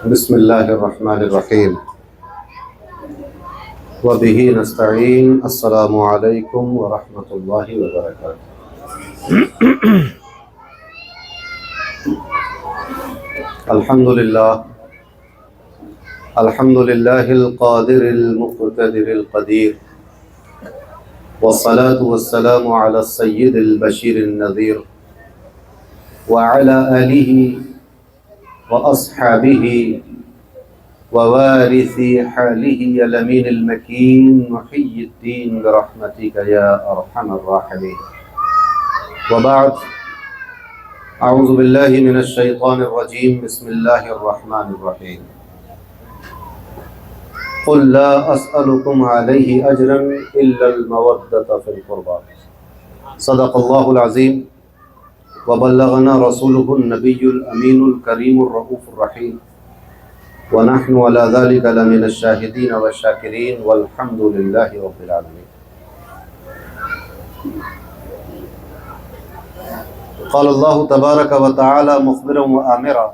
بسم اللہ الرحمن الرحیم وبہ نستعین السلام علیکم ورحمۃ اللہ وبرکاتہ۔ الحمد للہ القادر المقتدر القدیر والصلاة والسلام علی السید البشیر النذیر وعلی آلہ وأصحابه ووارث حاله الأمين المكين محي الدين برحمتك يا أرحم الراحمين، وبعد، أعوذ بالله من الشيطان الرجيم، بسم الله الرحمن الرحيم، قل لا أسألكم عليه أجرا إلا المودة في القربى، صدق الله العظيم وبلغنا رسوله النبي الأمين الكريم الرؤوف الرحيم، ونحن على ذلك لمن الشاهدين والشاكرين والحمد لله رب العالمين۔ قال الله تبارك وتعالى مخبرا وآمرا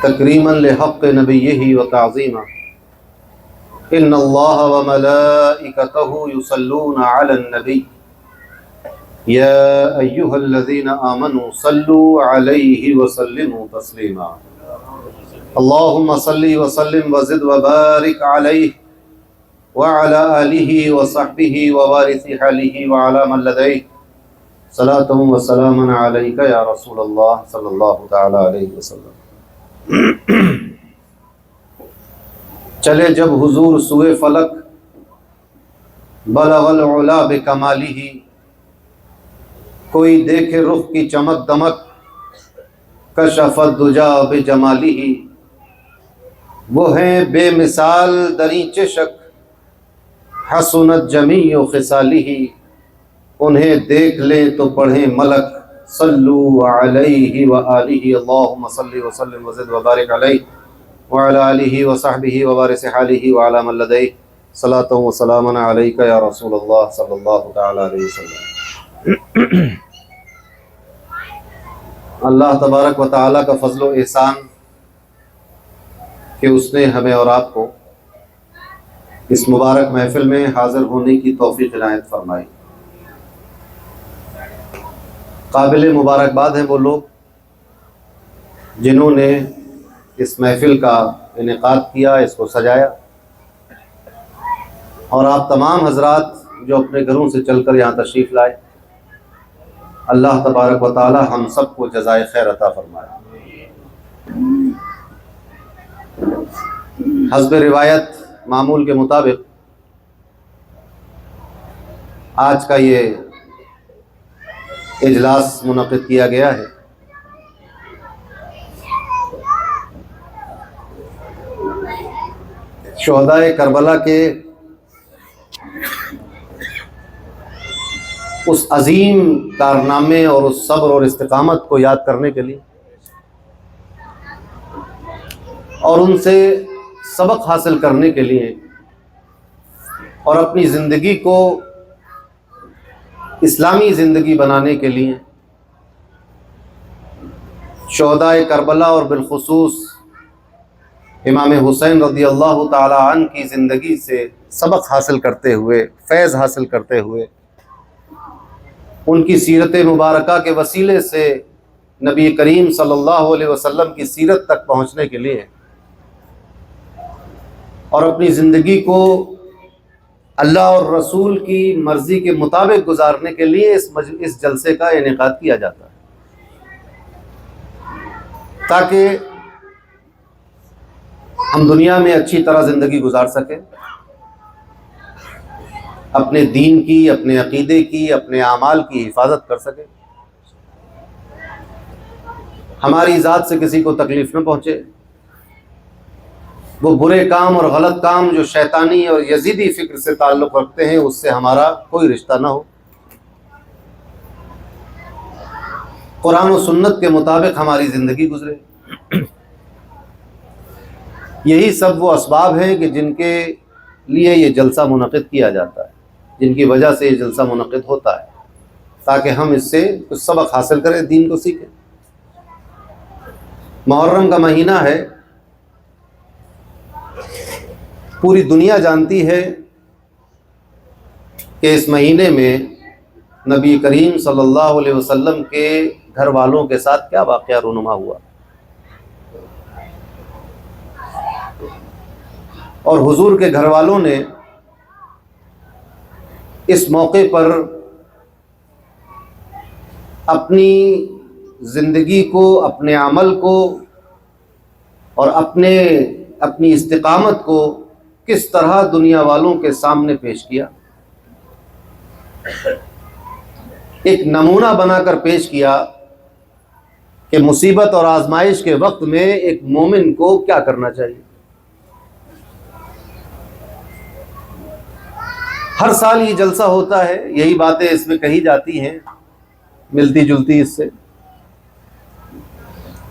تكريما لحق نبيه وتعظيما، إن الله وملائكته يصلون على النبي يا أيها الذين آمنوا صلوا عليه وسلموا تسليما، اللهم صل وسلم وزد وبارك عليه وعلى آله وصحبه ووارث حاله وعلى من لديه صلاة وسلاما عليك يا رسول الله صلى الله تعالى عليه وسلم۔ چلے جب حضور سوئے فلک بلغ العلا بکمالہ، کوئی دیکھے رخ کی چمک دمک کشف الدجا بجمالہ، وہ ہیں بے مثال دری چشک حسنت جمیع خصالہ، انہیں دیکھ لیں تو پڑھیں ملک صلو علیہ وآلہ، اللہم صلی وسلم وزد وبارک علیہ وعلی آلہ وصحبہ ووارث حالہ وعلی من لدیہ صلاۃ وسلام علیک یا رسول اللہ صلی اللہ تعالی علیہ وسلم۔ اللہ تبارک و تعالیٰ کا فضل و احسان کہ اس نے ہمیں اور آپ کو اس مبارک محفل میں حاضر ہونے کی توفیق عنایت فرمائی۔ قابل مبارکباد ہیں وہ لوگ جنہوں نے اس محفل کا انعقاد کیا، اس کو سجایا، اور آپ تمام حضرات جو اپنے گھروں سے چل کر یہاں تشریف لائے، اللہ تبارک و تعالی ہم سب کو جزائے خیر عطا فرمائے۔ حسب روایت معمول کے مطابق آج کا یہ اجلاس منعقد کیا گیا ہے۔ شہدائے کربلا کے اس عظیم کارنامے اور اس صبر اور استقامت کو یاد کرنے کے لیے اور ان سے سبق حاصل کرنے کے لیے اور اپنی زندگی کو اسلامی زندگی بنانے کے لیے شہدائے کربلا اور بالخصوص امام حسین رضی اللہ تعالی عنہ کی زندگی سے سبق حاصل کرتے ہوئے، فیض حاصل کرتے ہوئے، ان کی سیرت مبارکہ کے وسیلے سے نبی کریم صلی اللہ علیہ وسلم کی سیرت تک پہنچنے کے لیے اور اپنی زندگی کو اللہ اور رسول کی مرضی کے مطابق گزارنے کے لیے اس جلسے کا انعقاد کیا جاتا ہے، تاکہ ہم دنیا میں اچھی طرح زندگی گزار سکیں، اپنے دین کی، اپنے عقیدے کی، اپنے اعمال کی حفاظت کر سکیں، ہماری ذات سے کسی کو تکلیف نہ پہنچے، وہ برے کام اور غلط کام جو شیطانی اور یزیدی فکر سے تعلق رکھتے ہیں اس سے ہمارا کوئی رشتہ نہ ہو، قرآن و سنت کے مطابق ہماری زندگی گزرے۔ یہی سب وہ اسباب ہیں کہ جن کے لیے یہ جلسہ منعقد کیا جاتا ہے، جن کی وجہ سے یہ جلسہ منعقد ہوتا ہے، تاکہ ہم اس سے کچھ سبق حاصل کریں، دین کو سیکھیں۔ محرم کا مہینہ ہے، پوری دنیا جانتی ہے کہ اس مہینے میں نبی کریم صلی اللہ علیہ وسلم کے گھر والوں کے ساتھ کیا واقعہ رونما ہوا، اور حضور کے گھر والوں نے اس موقع پر اپنی زندگی کو، اپنے عمل کو اور اپنی استقامت کو کس طرح دنیا والوں کے سامنے پیش کیا، ایک نمونہ بنا کر پیش کیا کہ مصیبت اور آزمائش کے وقت میں ایک مومن کو کیا کرنا چاہیے۔ ہر سال یہ جلسہ ہوتا ہے، یہی باتیں اس میں کہی جاتی ہیں ملتی جلتی اس سے۔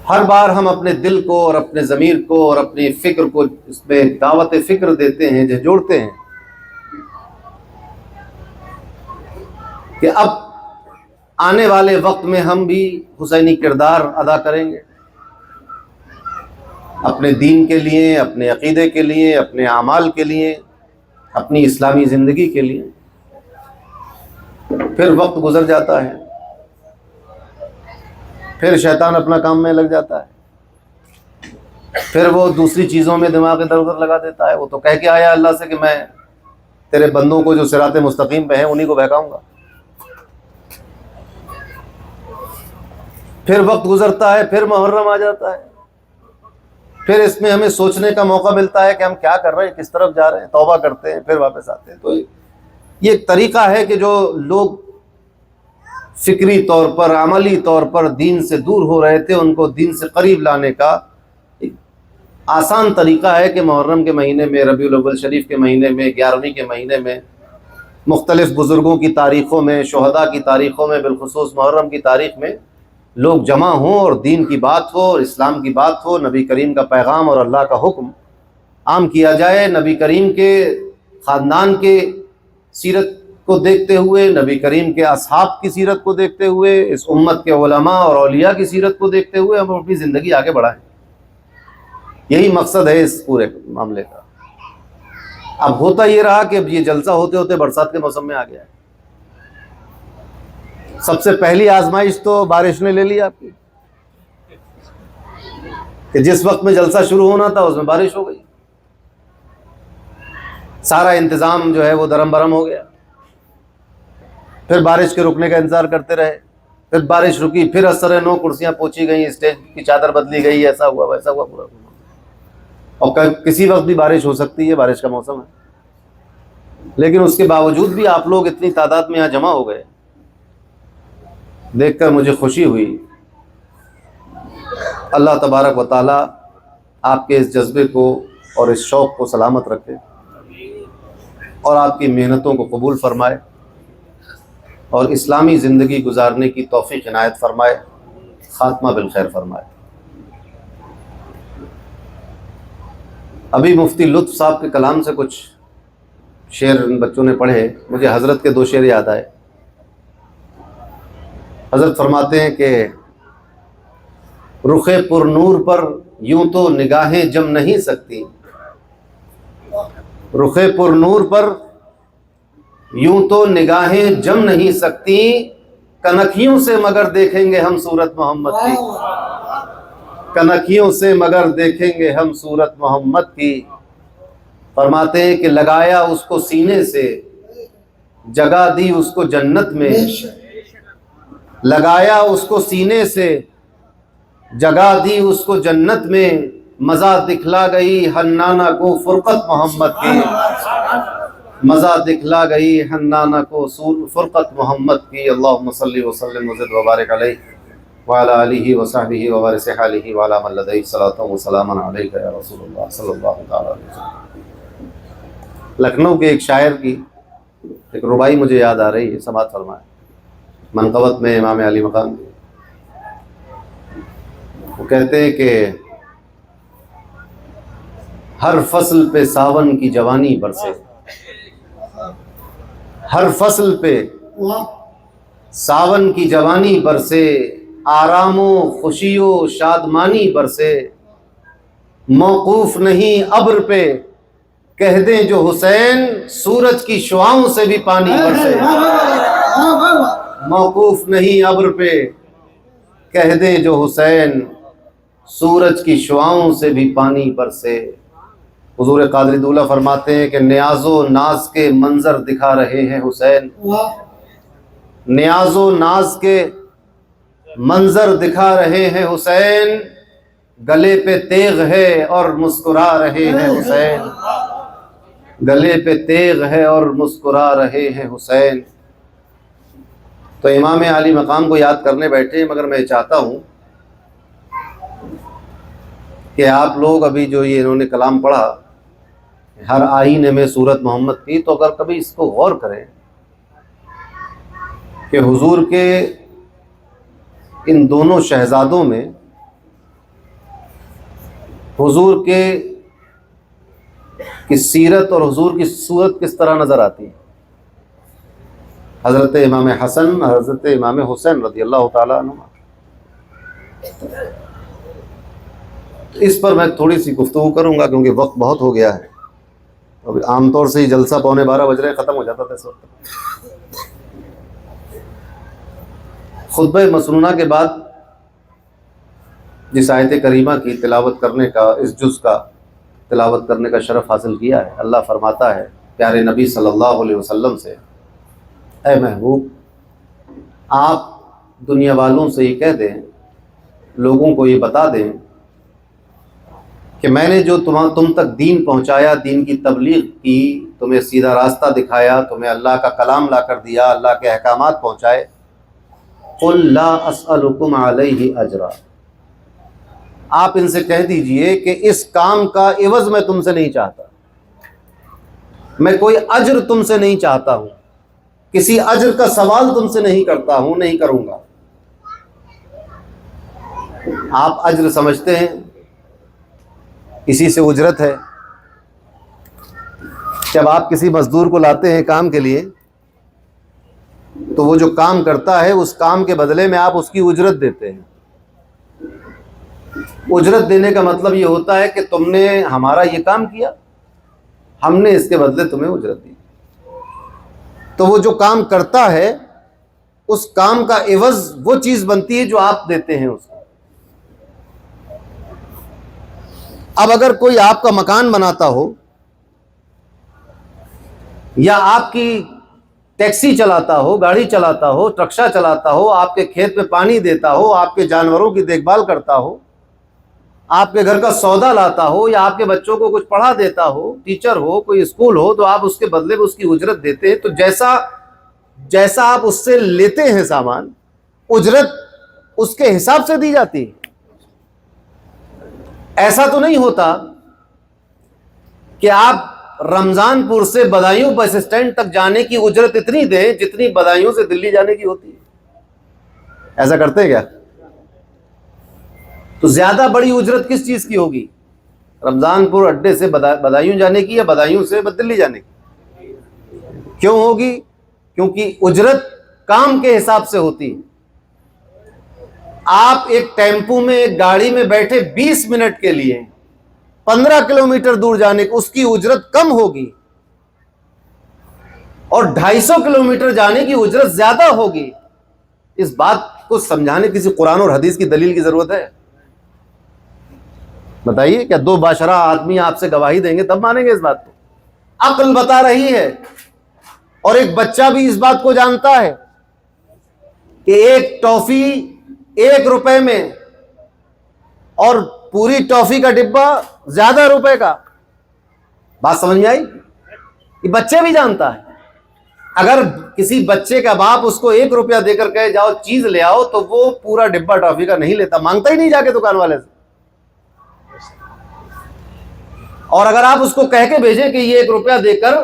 ہر بار ہم اپنے دل کو اور اپنے ضمیر کو اور اپنی فکر کو اس میں دعوت فکر دیتے ہیں، جھنجھوڑتے ہیں کہ اب آنے والے وقت میں ہم بھی حسینی کردار ادا کریں گے، اپنے دین کے لیے، اپنے عقیدے کے لیے، اپنے اعمال کے لیے، اپنی اسلامی زندگی کے لیے۔ پھر وقت گزر جاتا ہے، پھر شیطان اپنا کام میں لگ جاتا ہے، پھر وہ دوسری چیزوں میں دماغ ادھر ادھر لگا دیتا ہے۔ وہ تو کہہ کے آیا اللہ سے کہ میں تیرے بندوں کو جو صراط مستقیم پہ ہیں انہی کو بہکاؤں گا۔ پھر وقت گزرتا ہے، پھر محرم آ جاتا ہے، پھر اس میں ہمیں سوچنے کا موقع ملتا ہے کہ ہم کیا کر رہے ہیں، کس طرف جا رہے ہیں، توبہ کرتے ہیں، پھر واپس آتے ہیں۔ تو یہ ایک طریقہ ہے کہ جو لوگ فکری طور پر، عملی طور پر دین سے دور ہو رہے تھے ان کو دین سے قریب لانے کا ایک آسان طریقہ ہے کہ محرم کے مہینے میں، ربیع الاول شریف کے مہینے میں، 11ویں کے مہینے میں، مختلف بزرگوں کی تاریخوں میں، شہداء کی تاریخوں میں، بالخصوص محرم کی تاریخ میں لوگ جمع ہوں اور دین کی بات ہو اور اسلام کی بات ہو، نبی کریم کا پیغام اور اللہ کا حکم عام کیا جائے، نبی کریم کے خاندان کے سیرت کو دیکھتے ہوئے، نبی کریم کے اصحاب کی سیرت کو دیکھتے ہوئے، اس امت کے علماء اور اولیاء کی سیرت کو دیکھتے ہوئے ہم اپنی زندگی آگے بڑھائیں۔ یہی مقصد ہے اس پورے معاملے کا۔ اب ہوتا یہ رہا کہ اب یہ جلسہ ہوتے ہوتے برسات کے موسم میں آ گیا ہے۔ سب سے پہلی آزمائش تو بارش نے لے لی آپ کی، کہ جس وقت میں جلسہ شروع ہونا تھا اس میں بارش ہو گئی، سارا انتظام جو ہے وہ درم برم ہو گیا۔ پھر بارش کے رکنے کا انتظار کرتے رہے، پھر بارش رکی، پھر اثر نو کرسیاں پوچھی گئیں، اسٹیج کی چادر بدلی گئی، ایسا ہوا ویسا ہوا پورا۔ اور کسی وقت بھی بارش ہو سکتی ہے، بارش کا موسم ہے، لیکن اس کے باوجود بھی آپ لوگ اتنی تعداد میں یہاں جمع ہو گئے، دیکھ کر مجھے خوشی ہوئی۔ اللہ تبارک و تعالیٰ آپ کے اس جذبے کو اور اس شوق کو سلامت رکھے اور آپ کی محنتوں کو قبول فرمائے اور اسلامی زندگی گزارنے کی توفیق عنایت فرمائے، خاتمہ بالخیر فرمائے۔ ابھی مفتی لطف صاحب کے کلام سے کچھ شعر ان بچوں نے پڑھے، مجھے حضرت کے 2 شعر یاد آئے۔ حضرت فرماتے ہیں کہ رخ پر نور پر یوں تو نگاہیں جم نہیں سکتی، رخ پر نور پر یوں تو نگاہیں جم نہیں سکتی، کنکھیوں سے مگر دیکھیں گے ہم صورت محمد کی، کنکھیوں سے مگر دیکھیں گے ہم صورت محمد کی۔ فرماتے ہیں کہ لگایا اس کو سینے سے، جگہ دی اس کو جنت میں، لگایا اس کو سینے سے، جگہ دی اس کو جنت میں، مزہ دکھلا گئی حنانہ کو فرقت محمد کی، مزہ دکھلا گئی حنانہ کو فرقت محمد کی۔ اللہم صلی وسلم وزد وبارک علیہ وعلی آلہ وصحبہ وبارک حالہ وعلی من لدیہ صلاۃ وسلام علیک یا رسول اللہ صلی اللہ تعالی علیہ وسلم۔ لکھنؤ کے ایک شاعر کی ایک ربائی مجھے یاد آ رہی ہے، سماعت فرمائے۔ منقبت میں امام علی مقام کی، وہ کہتے ہیں کہ ہر فصل پہ ساون کی جوانی برسے، ہر فصل پہ ساون کی جوانی برسے، آرام و خوشی و شادمانی برسے، موقوف نہیں ابر پہ کہہ دیں جو حسین سورج کی شعاؤں سے بھی پانی برسے، موقوف نہیں ابر پہ کہہ دیں جو حسین سورج کی شعاؤں سے بھی پانی برسے۔ حضور قادری دولہ فرماتے ہیں کہ نیاز و ناز کے منظر دکھا رہے ہیں حسین، نیاز و ناز کے منظر دکھا رہے ہیں حسین، گلے پہ تیغ ہے اور مسکرا رہے ہیں حسین، گلے پہ تیغ ہے اور مسکرا رہے ہیں حسین۔ تو امام عالی مقام کو یاد کرنے بیٹھے، مگر میں چاہتا ہوں کہ آپ لوگ ابھی جو یہ انہوں نے کلام پڑھا، ہر آئینے میں سورت محمد کی، تو اگر کبھی اس کو غور کریں کہ حضور کے ان دونوں شہزادوں میں حضور کی سیرت اور حضور کی صورت کس طرح نظر آتی ہے۔ حضرت امام حسن، حضرت امام حسین رضی اللہ تعالیٰ عنہ، اس پر میں تھوڑی سی گفتگو کروں گا کیونکہ وقت بہت ہو گیا ہے۔ اب عام طور سے ہی جلسہ 11:15 بج رہے ہیں، ختم ہو جاتا تھا اس وقت۔ خطبہ مسنونہ کے بعد جس آیت کریمہ کی تلاوت کرنے کا، اس جز کا تلاوت کرنے کا شرف حاصل کیا ہے، اللہ فرماتا ہے پیارے نبی صلی اللہ علیہ وسلم سے، اے محبوب آپ دنیا والوں سے یہ کہہ دیں، لوگوں کو یہ بتا دیں کہ میں نے جو تم تک دین پہنچایا، دین کی تبلیغ کی، تمہیں سیدھا راستہ دکھایا، تمہیں اللہ کا کلام لا کر دیا، اللہ کے احکامات پہنچائے، قل لا اسألکم علیہ اجرا، آپ ان سے کہہ دیجئے کہ اس کام کا عوض میں تم سے نہیں چاہتا، میں کوئی اجر تم سے نہیں چاہتا ہوں، کسی اجر کا سوال تم سے نہیں کرتا ہوں، نہیں کروں گا۔ آپ اجر سمجھتے ہیں اسی سے اجرت ہے۔ جب آپ کسی مزدور کو لاتے ہیں کام کے لیے تو وہ جو کام کرتا ہے اس کام کے بدلے میں آپ اس کی اجرت دیتے ہیں۔ اجرت دینے کا مطلب یہ ہوتا ہے کہ تم نے ہمارا یہ کام کیا، ہم نے اس کے بدلے تمہیں اجرت دی۔ تو وہ جو کام کرتا ہے اس کام کا عوض وہ چیز بنتی ہے جو آپ دیتے ہیں اس کو۔ اب اگر کوئی آپ کا مکان بناتا ہو یا آپ کی ٹیکسی چلاتا ہو، گاڑی چلاتا ہو، رکشہ چلاتا ہو، آپ کے کھیت میں پانی دیتا ہو، آپ کے جانوروں کی دیکھ بھال کرتا ہو، آپ کے گھر کا سودا لاتا ہو، یا آپ کے بچوں کو کچھ پڑھا دیتا ہو، ٹیچر ہو، کوئی اسکول ہو، تو آپ اس کے بدلے میں اس کی اجرت دیتے ہیں۔ تو جیسا آپ اس سے لیتے ہیں سامان، اجرت اس کے حساب سے دی جاتی ہے۔ ایسا تو نہیں ہوتا کہ آپ رمضان پور سے بدایوں بس اسٹینڈ تک جانے کی اجرت اتنی دیں جتنی بدایوں سے دلی جانے کی ہوتی ہے۔ ایسا کرتے ہیں کیا؟ تو زیادہ بڑی اجرت کس چیز کی ہوگی؟ رمضان پور اڈے سے بدایوں جانے کی یا بدایوں سے دلی جانے کی؟ کیوں ہوگی؟ کیونکہ اجرت کام کے حساب سے ہوتی ہے۔ آپ ایک ٹیمپو میں، ایک گاڑی میں بیٹھے 20 منٹ کے لیے 15 کلومیٹر دور جانے کی اس کی اجرت کم ہوگی، اور 250 کلومیٹر جانے کی اجرت زیادہ ہوگی۔ اس بات کو سمجھانے کسی قرآن اور حدیث کی دلیل کی ضرورت ہے؟ بتائیے، کیا دو باشرہ آدمی آپ سے گواہی دیں گے تب مانیں گے اس بات کو؟ عقل بتا رہی ہے، اور ایک بچہ بھی اس بات کو جانتا ہے کہ ایک ٹافی 1 روپے میں اور پوری ٹافی کا ڈبہ زیادہ روپے کا۔ بات سمجھ میں آئی؟ یہ بچے بھی جانتا ہے۔ اگر کسی بچے کا باپ اس کو 1 روپیہ دے کر کہے جاؤ چیز لے آؤ، تو وہ پورا ڈبہ ٹافی کا نہیں لیتا، مانگتا ہی نہیں جا کے دکان والے سے۔ اور اگر آپ اس کو کہہ کے بھیجیں کہ یہ 1 روپیہ دے کر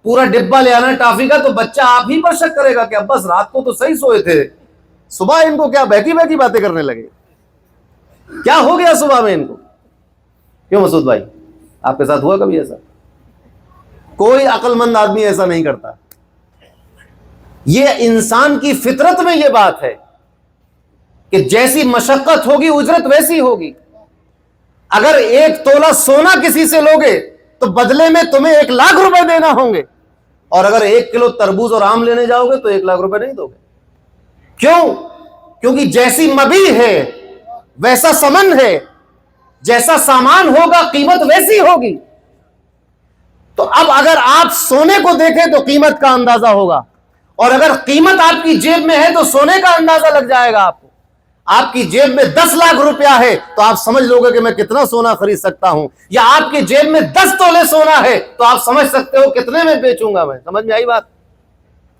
پورا ڈبہ لے آنا ٹافی کا، تو بچہ آپ ہی پر شک کرے گا کہ اب بس رات کو تو صحیح سوئے تھے، صبح ان کو کیا بہکی بہکی باتیں کرنے لگے، کیا ہو گیا صبح میں ان کو؟ کیوں مسعود بھائی، آپ کے ساتھ ہوا کبھی ایسا؟ کوئی عقل مند آدمی ایسا نہیں کرتا۔ یہ انسان کی فطرت میں یہ بات ہے کہ جیسی مشقت ہوگی اجرت ویسی ہوگی. اگر 1 تولہ سونا کسی سے لوگے تو بدلے میں تمہیں 1 لاکھ روپے دینا ہوں گے, اور اگر 1 کلو تربوز اور آم لینے جاؤ گے تو 1 لاکھ روپے نہیں دو گے. کیوں؟ کیونکہ جیسی مبیع ہے ویسا ثمن ہے, جیسا سامان ہوگا قیمت ویسی ہوگی. تو اب اگر آپ سونے کو دیکھیں تو قیمت کا اندازہ ہوگا, اور اگر قیمت آپ کی جیب میں ہے تو سونے کا اندازہ لگ جائے گا آپ کو. آپ کی جیب میں 10 لاکھ روپیہ ہے تو آپ سمجھ لو گے کہ میں کتنا سونا خرید سکتا ہوں, یا آپ کی جیب میں 10 تولے سونا ہے تو آپ سمجھ سکتے ہو کتنے میں بیچوں گا میں. سمجھ میں آئی بات؟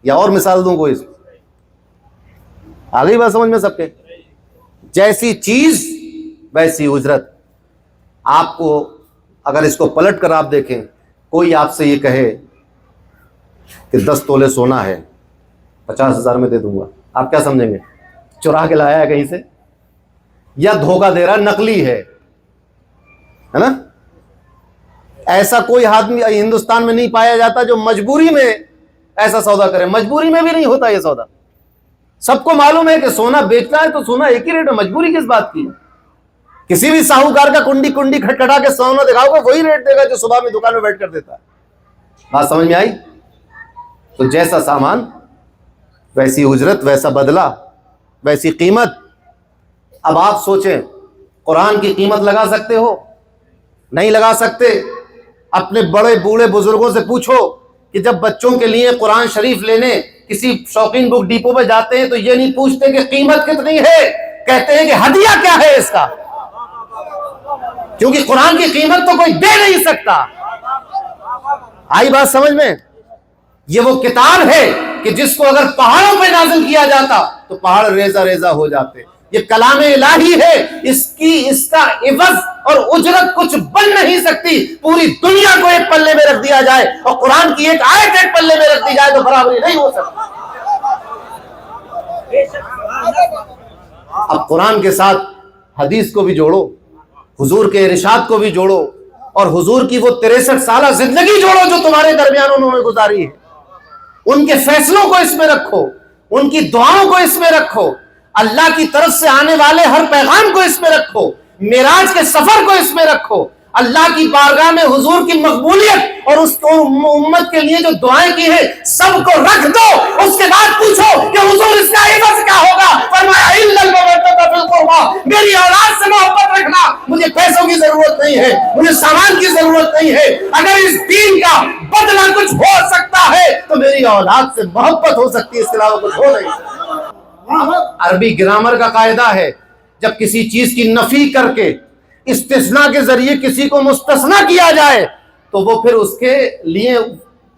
یا اور مثال دوں کوئی؟ آ گئی بات سمجھ میں سب کے؟ جیسی چیز ویسی اجرت. آپ کو اگر اس کو پلٹ کر آپ دیکھیں, کوئی آپ سے یہ کہے کہ 10 تولے سونا ہے 50,000 میں دے دوں گا, آپ کیا سمجھیں گے؟ چرا کے لایا ہے کہیں سے, یا دھوکہ دے رہا, نقلی ہے نا؟ ایسا کوئی آدمی ہندوستان میں نہیں پایا جاتا جو مجبوری میں ایسا سودا کرے. مجبوری میں بھی نہیں ہوتا یہ سودا. سب کو معلوم ہے کہ سونا بیچنا ہے تو سونا ایک ہی ریٹ ہے, مجبوری کس بات کی ہے؟ کسی بھی ساہوکار کا کنڈی کھٹکھٹا کے سونا دکھاؤ گا وہی ریٹ دے گا جو صبح میں دکان میں بیٹھ کر دیتا ہے. بات سمجھ میں آئی؟ تو جیسا سامان ویسی اجرت, ویسا بدلہ, ویسی قیمت. اب آپ سوچیں, قرآن کی قیمت لگا سکتے ہو؟ نہیں لگا سکتے. اپنے بڑے بوڑھے بزرگوں سے پوچھو کہ جب بچوں کے لیے قرآن شریف لینے کسی شوقین بک ڈپو پہ جاتے ہیں تو یہ نہیں پوچھتے کہ قیمت کتنی ہے, کہتے ہیں کہ ہدیہ کیا ہے اس کا, کیونکہ قرآن کی قیمت تو کوئی دے نہیں سکتا. آئی بات سمجھ میں؟ یہ وہ کتاب ہے کہ جس کو اگر پہاڑوں پہ نازل کیا جاتا تو پہاڑ ریزہ ریزہ ہو جاتے. یہ کلام الہی ہے, اس کا عوض اور اجرت کچھ بن نہیں سکتی. پوری دنیا کو ایک پلے میں رکھ دیا جائے اور قرآن کی ایک آیت ایک پلے میں رکھ دی جائے تو برابری نہیں ہو سکتی. اب قرآن کے ساتھ حدیث کو بھی جوڑو, حضور کے ارشاد کو بھی جوڑو, اور حضور کی وہ 63 سالہ زندگی جوڑو جو تمہارے درمیان انہوں نے گزاری ہے. ان کے فیصلوں کو اس میں رکھو, ان کی دعاؤں کو اس میں رکھو, اللہ کی طرف سے آنے والے ہر پیغام کو اس میں رکھو, معراج کے سفر کو اس میں رکھو, اللہ کی بارگاہ میں حضور کی مقبولیت اور اس کو امت کے لیے جو دعائیں کی ہیں سب کو رکھ دو. اس کے بعد پوچھو کہ حضور اس کا عوض کیا ہوگا؟ فرمایا الا المودۃ فی القربى, میری اولاد سے محبت رکھنا. مجھے پیسوں کی ضرورت نہیں ہے, مجھے سامان کی ضرورت نہیں ہے. اگر اس دین کا بدلہ کچھ ہو سکتا ہے تو میری اولاد سے محبت ہو سکتی ہے, اس کے علاوہ کچھ ہو نہیں سکتا. عربی گرامر کا قاعدہ ہے, جب کسی چیز کی نفی کر کے استثناء کے ذریعے کسی کو مستثنیٰ کیا جائے تو وہ پھر اس کے لیے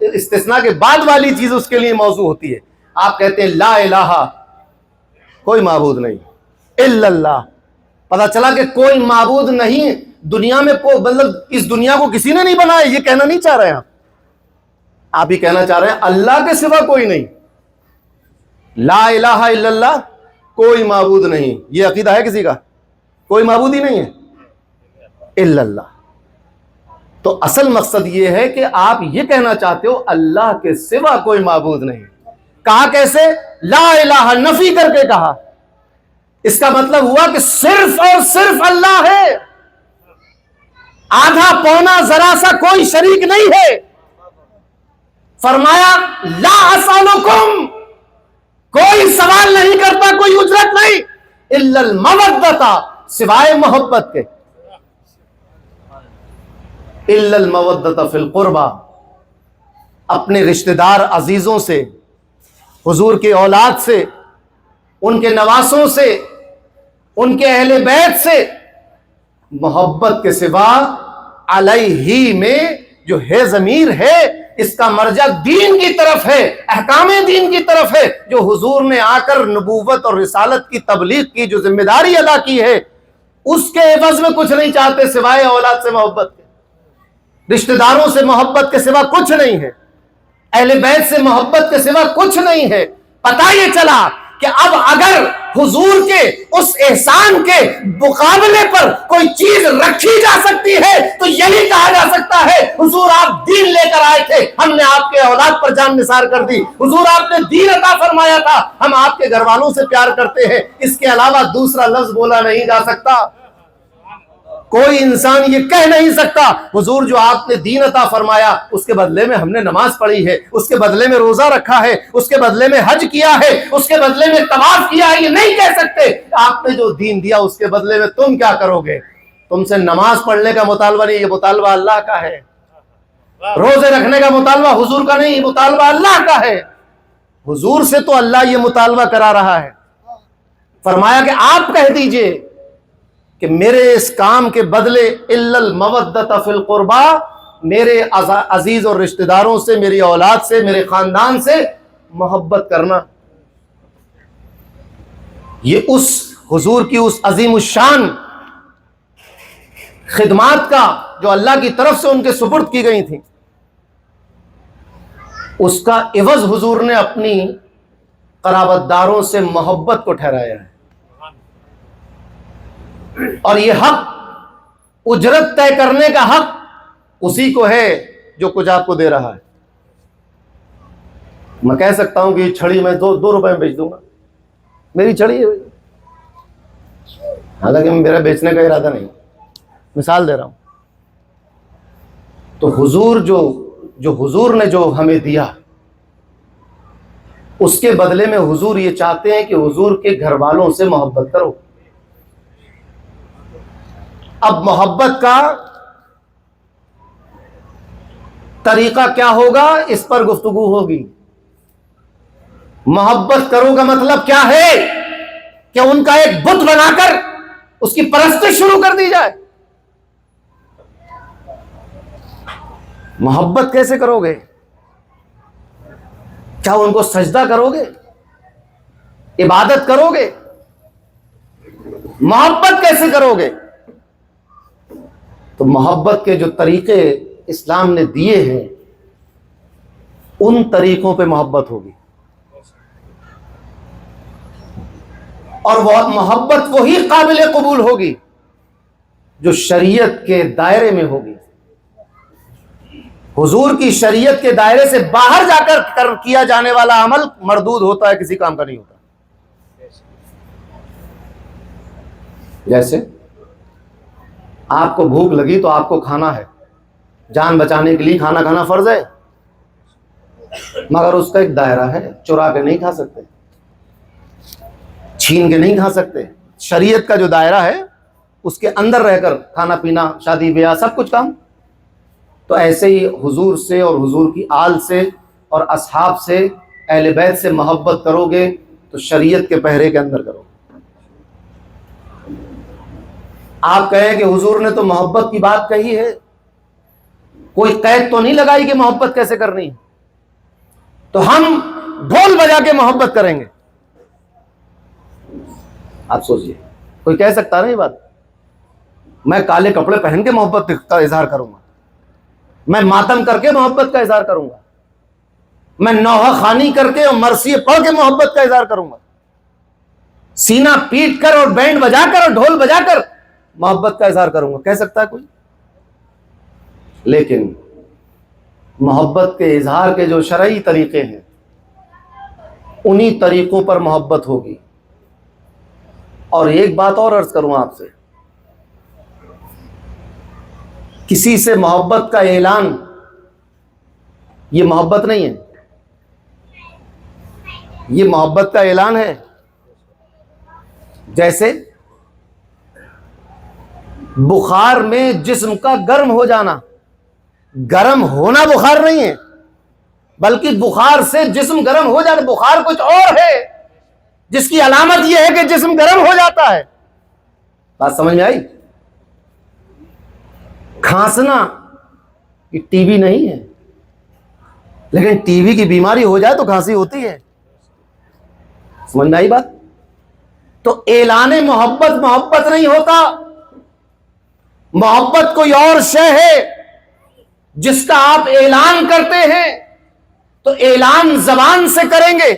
استثناء کے بعد والی چیز اس کے لیے موضوع ہوتی ہے. آپ کہتے ہیں لا الہ, کوئی معبود نہیں, الا اللہ. پتہ چلا کہ کوئی معبود نہیں دنیا میں, مطلب اس دنیا کو کسی نے نہیں بنایا. یہ کہنا نہیں چاہ رہے ہیں آپ یہ کہنا چاہ رہے ہیں اللہ کے سوا کوئی نہیں. لا الہ الا اللہ, کوئی معبود نہیں. یہ عقیدہ ہے کسی کا؟ کوئی معبود ہی نہیں ہے الا اللہ. تو اصل مقصد یہ ہے کہ آپ یہ کہنا چاہتے ہو اللہ کے سوا کوئی معبود نہیں. کہا کیسے؟ لا الہ, نفی کر کے کہا. اس کا مطلب ہوا کہ صرف اور صرف اللہ ہے, آدھا پونا ذرا سا کوئی شریک نہیں ہے. فرمایا لا اسالکم, کوئی سوال نہیں کرتا, کوئی اجرت نہیں, الا المودۃ, سوائے محبت کے. الا المودۃ فی القربى, اپنے رشتہ دار عزیزوں سے, حضور کے اولاد سے, ان کے نواسوں سے, ان کے اہل بیت سے محبت کے سوا علیہ میں جو ہے ضمیر ہے اس کا مرجع دین کی طرف ہے, احکام دین کی طرف ہے, جو حضور نے آ کر نبوت اور رسالت کی تبلیغ کی جو ذمہ داری ادا کی ہے اس کے عوض میں کچھ نہیں چاہتے سوائے اولاد سے محبت کے, رشتہ داروں سے محبت کے سوا کچھ نہیں ہے, اہل بیت سے محبت کے سوا کچھ نہیں ہے. پتہ یہ چلا کہ اب اگر حضور کے اس احسان کے مقابلے پر کوئی چیز رکھی جا سکتی ہے تو یہی کہا جا سکتا ہے حضور آپ دین لے کر آئے تھے، ہم نے آپ کے اولاد پر جان نثار کر دی، حضور آپ نے دین عطا فرمایا تھا، ہم آپ کے گھر والوں سے پیار کرتے ہیں، اس کے علاوہ دوسرا لفظ بولا نہیں جا سکتا۔ کوئی انسان یہ کہہ نہیں سکتا حضور جو آپ نے دین عطا فرمایا اس کے بدلے میں ہم نے نماز پڑھی ہے، اس کے بدلے میں روزہ رکھا ہے، اس کے بدلے میں حج کیا ہے، اس کے بدلے میں طواف کیا ہے، یہ نہیں کہہ سکتے۔ آپ نے جو دین دیا اس کے بدلے میں تم کیا کرو گے؟ تم سے نماز پڑھنے کا مطالبہ نہیں، یہ مطالبہ اللہ کا ہے۔ روزے رکھنے کا مطالبہ حضور کا نہیں، یہ مطالبہ اللہ کا ہے۔ حضور سے تو اللہ یہ مطالبہ کرا رہا ہے، فرمایا کہ آپ کہہ دیجئے کہ میرے اس کام کے بدلے الا المودۃ فی القربى، میرے عزیز اور رشتہ داروں سے، میری اولاد سے، میرے خاندان سے محبت کرنا۔ یہ اس حضور کی اس عظیم الشان خدمات کا جو اللہ کی طرف سے ان کے سپرد کی گئی تھیں، اس کا عوض حضور نے اپنی قرابت داروں سے محبت کو ٹھہرایا ہے، اور یہ حق اجرت طے کرنے کا حق اسی کو ہے جو کچھ آپ کو دے رہا ہے۔ میں کہہ سکتا ہوں کہ یہ چھڑی میں دو روپے میں بیچ دوں گا، میری چھڑی ہے، حالانکہ میرا بیچنے کا ارادہ نہیں، مثال دے رہا ہوں۔ تو حضور جو حضور نے جو ہمیں دیا اس کے بدلے میں حضور یہ چاہتے ہیں کہ حضور کے گھر والوں سے محبت کرو۔ اب محبت کا طریقہ کیا ہوگا اس پر گفتگو ہوگی۔ محبت کرو کا مطلب کیا ہے کہ ان کا ایک بت بنا کر اس کی پرستش شروع کر دی جائے؟ محبت کیسے کرو گے؟ کیا ان کو سجدہ کرو گے؟ عبادت کرو گے؟ محبت کیسے کرو گے؟ تو محبت کے جو طریقے اسلام نے دیے ہیں ان طریقوں پہ محبت ہوگی، اور وہ محبت وہی قابل قبول ہوگی جو شریعت کے دائرے میں ہوگی۔ حضور کی شریعت کے دائرے سے باہر جا کر کیا جانے والا عمل مردود ہوتا ہے، کسی کام کا نہیں ہوتا۔ جیسے آپ کو بھوک لگی تو آپ کو کھانا ہے، جان بچانے کے لیے کھانا کھانا فرض ہے، مگر اس کا ایک دائرہ ہے، چرا کے نہیں کھا سکتے، چھین کے نہیں کھا سکتے۔ شریعت کا جو دائرہ ہے اس کے اندر رہ کر کھانا پینا، شادی بیاہ، سب کچھ کام۔ تو ایسے ہی حضور سے اور حضور کی آل سے اور اصحاب سے، اہل بیت سے محبت کرو گے تو شریعت کے پہرے کے اندر کرو۔ آپ کہیں کہ حضور نے تو محبت کی بات کہی ہے، کوئی قید تو نہیں لگائی کہ محبت کیسے کرنی ہے، تو ہم ڈھول بجا کے محبت کریں گے۔ آپ سوچئے، کوئی کہہ سکتا نہیں بات؟ میں کالے کپڑے پہن کے محبت کا اظہار کروں گا، میں ماتم کر کے محبت کا اظہار کروں گا، میں نوحہ خوانی کر کے اور مرثیے پڑھ کے محبت کا اظہار کروں گا، سینہ پیٹ کر اور بینڈ بجا کر اور ڈھول بجا کر محبت کا اظہار کروں گا، کہہ سکتا ہے کوئی؟ لیکن محبت کے اظہار کے جو شرعی طریقے ہیں انہی طریقوں پر محبت ہوگی۔ اور ایک بات اور عرض کروں آپ سے، کسی سے محبت کا اعلان یہ محبت نہیں ہے، یہ محبت کا اعلان ہے۔ جیسے بخار میں جسم کا گرم ہو جانا، گرم ہونا بخار نہیں ہے، بلکہ بخار سے جسم گرم ہو جاتا۔ بخار کچھ اور ہے جس کی علامت یہ ہے کہ جسم گرم ہو جاتا ہے۔ بات سمجھ میں آئی؟ کھانسنا یہ ٹی بی نہیں ہے، لیکن ٹی بی کی بیماری ہو جائے تو کھانسی ہوتی ہے۔ سمجھ میں آئی بات؟ تو اعلان محبت محبت نہیں ہوتا، محبت کوئی اور شے ہے جس کا آپ اعلان کرتے ہیں، تو اعلان زبان سے کریں گے،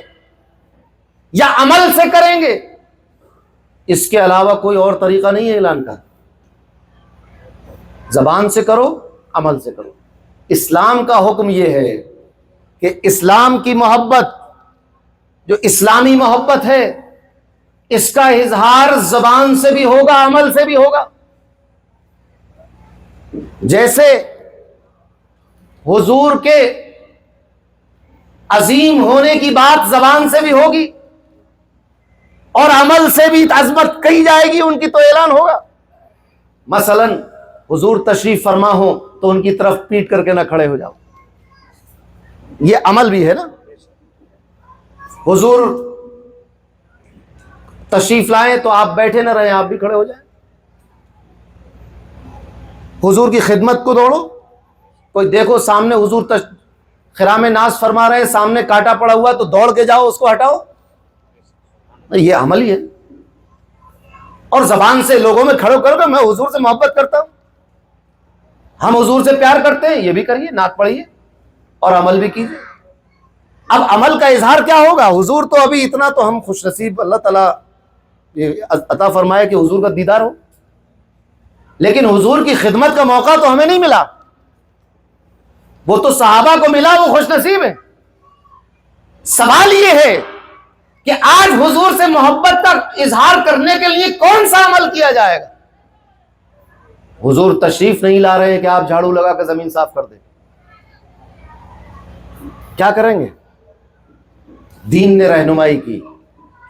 یا عمل سے کریں گے؟ اس کے علاوہ کوئی اور طریقہ نہیں ہے اعلان کا. زبان سے کرو، عمل سے کرو. اسلام کا حکم یہ ہے کہ اسلام کی محبت، جو اسلامی محبت ہے، اس کا اظہار زبان سے بھی ہوگا، عمل سے بھی ہوگا. جیسے حضور کے عظیم ہونے کی بات زبان سے بھی ہوگی اور عمل سے بھی عظمت کہی جائے گی ان کی، تو اعلان ہوگا. مثلا حضور تشریف فرما ہو تو ان کی طرف پیٹ کر کے نہ کھڑے ہو جاؤ، یہ عمل بھی ہے نا. حضور تشریف لائیں تو آپ بیٹھے نہ رہیں، آپ بھی کھڑے ہو جائیں. حضور کی خدمت کو دوڑو. کوئی دیکھو سامنے حضور خرام ناز فرما رہے ہیں، سامنے کانٹا پڑا ہوا تو دوڑ کے جاؤ، اس کو ہٹاؤ. یہ عمل ہی ہے. اور زبان سے لوگوں میں کھڑے کرو کہ میں حضور سے محبت کرتا ہوں، ہم حضور سے پیار کرتے ہیں، یہ بھی کریے، نعت پڑھیے اور عمل بھی کیجیے. اب عمل کا اظہار کیا ہوگا؟ حضور تو ابھی اتنا تو ہم خوش نصیب، اللہ تعالیٰ عطا فرمائے کہ حضور کا دیدار ہو، لیکن حضور کی خدمت کا موقع تو ہمیں نہیں ملا. وہ تو صحابہ کو ملا، وہ خوش نصیب ہے. سوال یہ ہے کہ آج حضور سے محبت کا اظہار کرنے کے لیے کون سا عمل کیا جائے گا؟ حضور تشریف نہیں لا رہے ہیں کہ آپ جھاڑو لگا کے زمین صاف کر دیں. کیا کریں گے؟ دین نے رہنمائی کی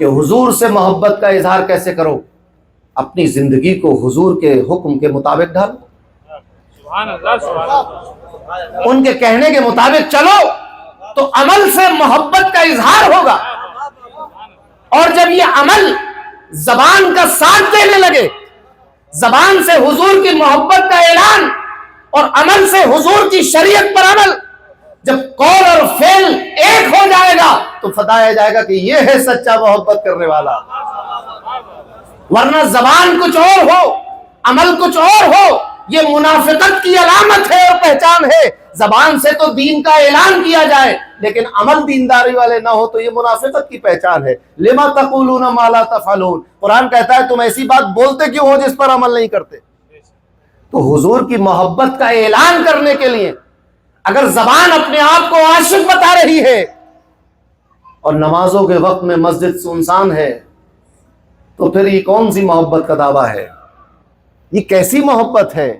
کہ حضور سے محبت کا اظہار کیسے کرو. اپنی زندگی کو حضور کے حکم کے مطابق ڈھالو، سبحان اللہ، سبحان اللہ. ان کے کہنے کے مطابق چلو تو عمل سے محبت کا اظہار ہوگا. اور جب یہ عمل زبان کا ساتھ دینے لگے، زبان سے حضور کی محبت کا اعلان اور عمل سے حضور کی شریعت پر عمل، جب قول اور فعل ایک ہو جائے گا تو بتایا جائے گا کہ یہ ہے سچا محبت کرنے والا. ورنہ زبان کچھ اور ہو، عمل کچھ اور ہو، یہ منافقت کی علامت ہے اور پہچان ہے. زبان سے تو دین کا اعلان کیا جائے لیکن عمل دینداری والے نہ ہو تو یہ منافقت کی پہچان ہے. لما تقولون ما لا تفعلون. قرآن کہتا ہے تم ایسی بات بولتے کیوں ہو جس پر عمل نہیں کرتے. تو حضور کی محبت کا اعلان کرنے کے لیے اگر زبان اپنے آپ کو عاشق بتا رہی ہے اور نمازوں کے وقت میں مسجد سنسان ہے تو پھر یہ کون سی محبت کا دعویٰ ہے؟ یہ کیسی محبت ہے؟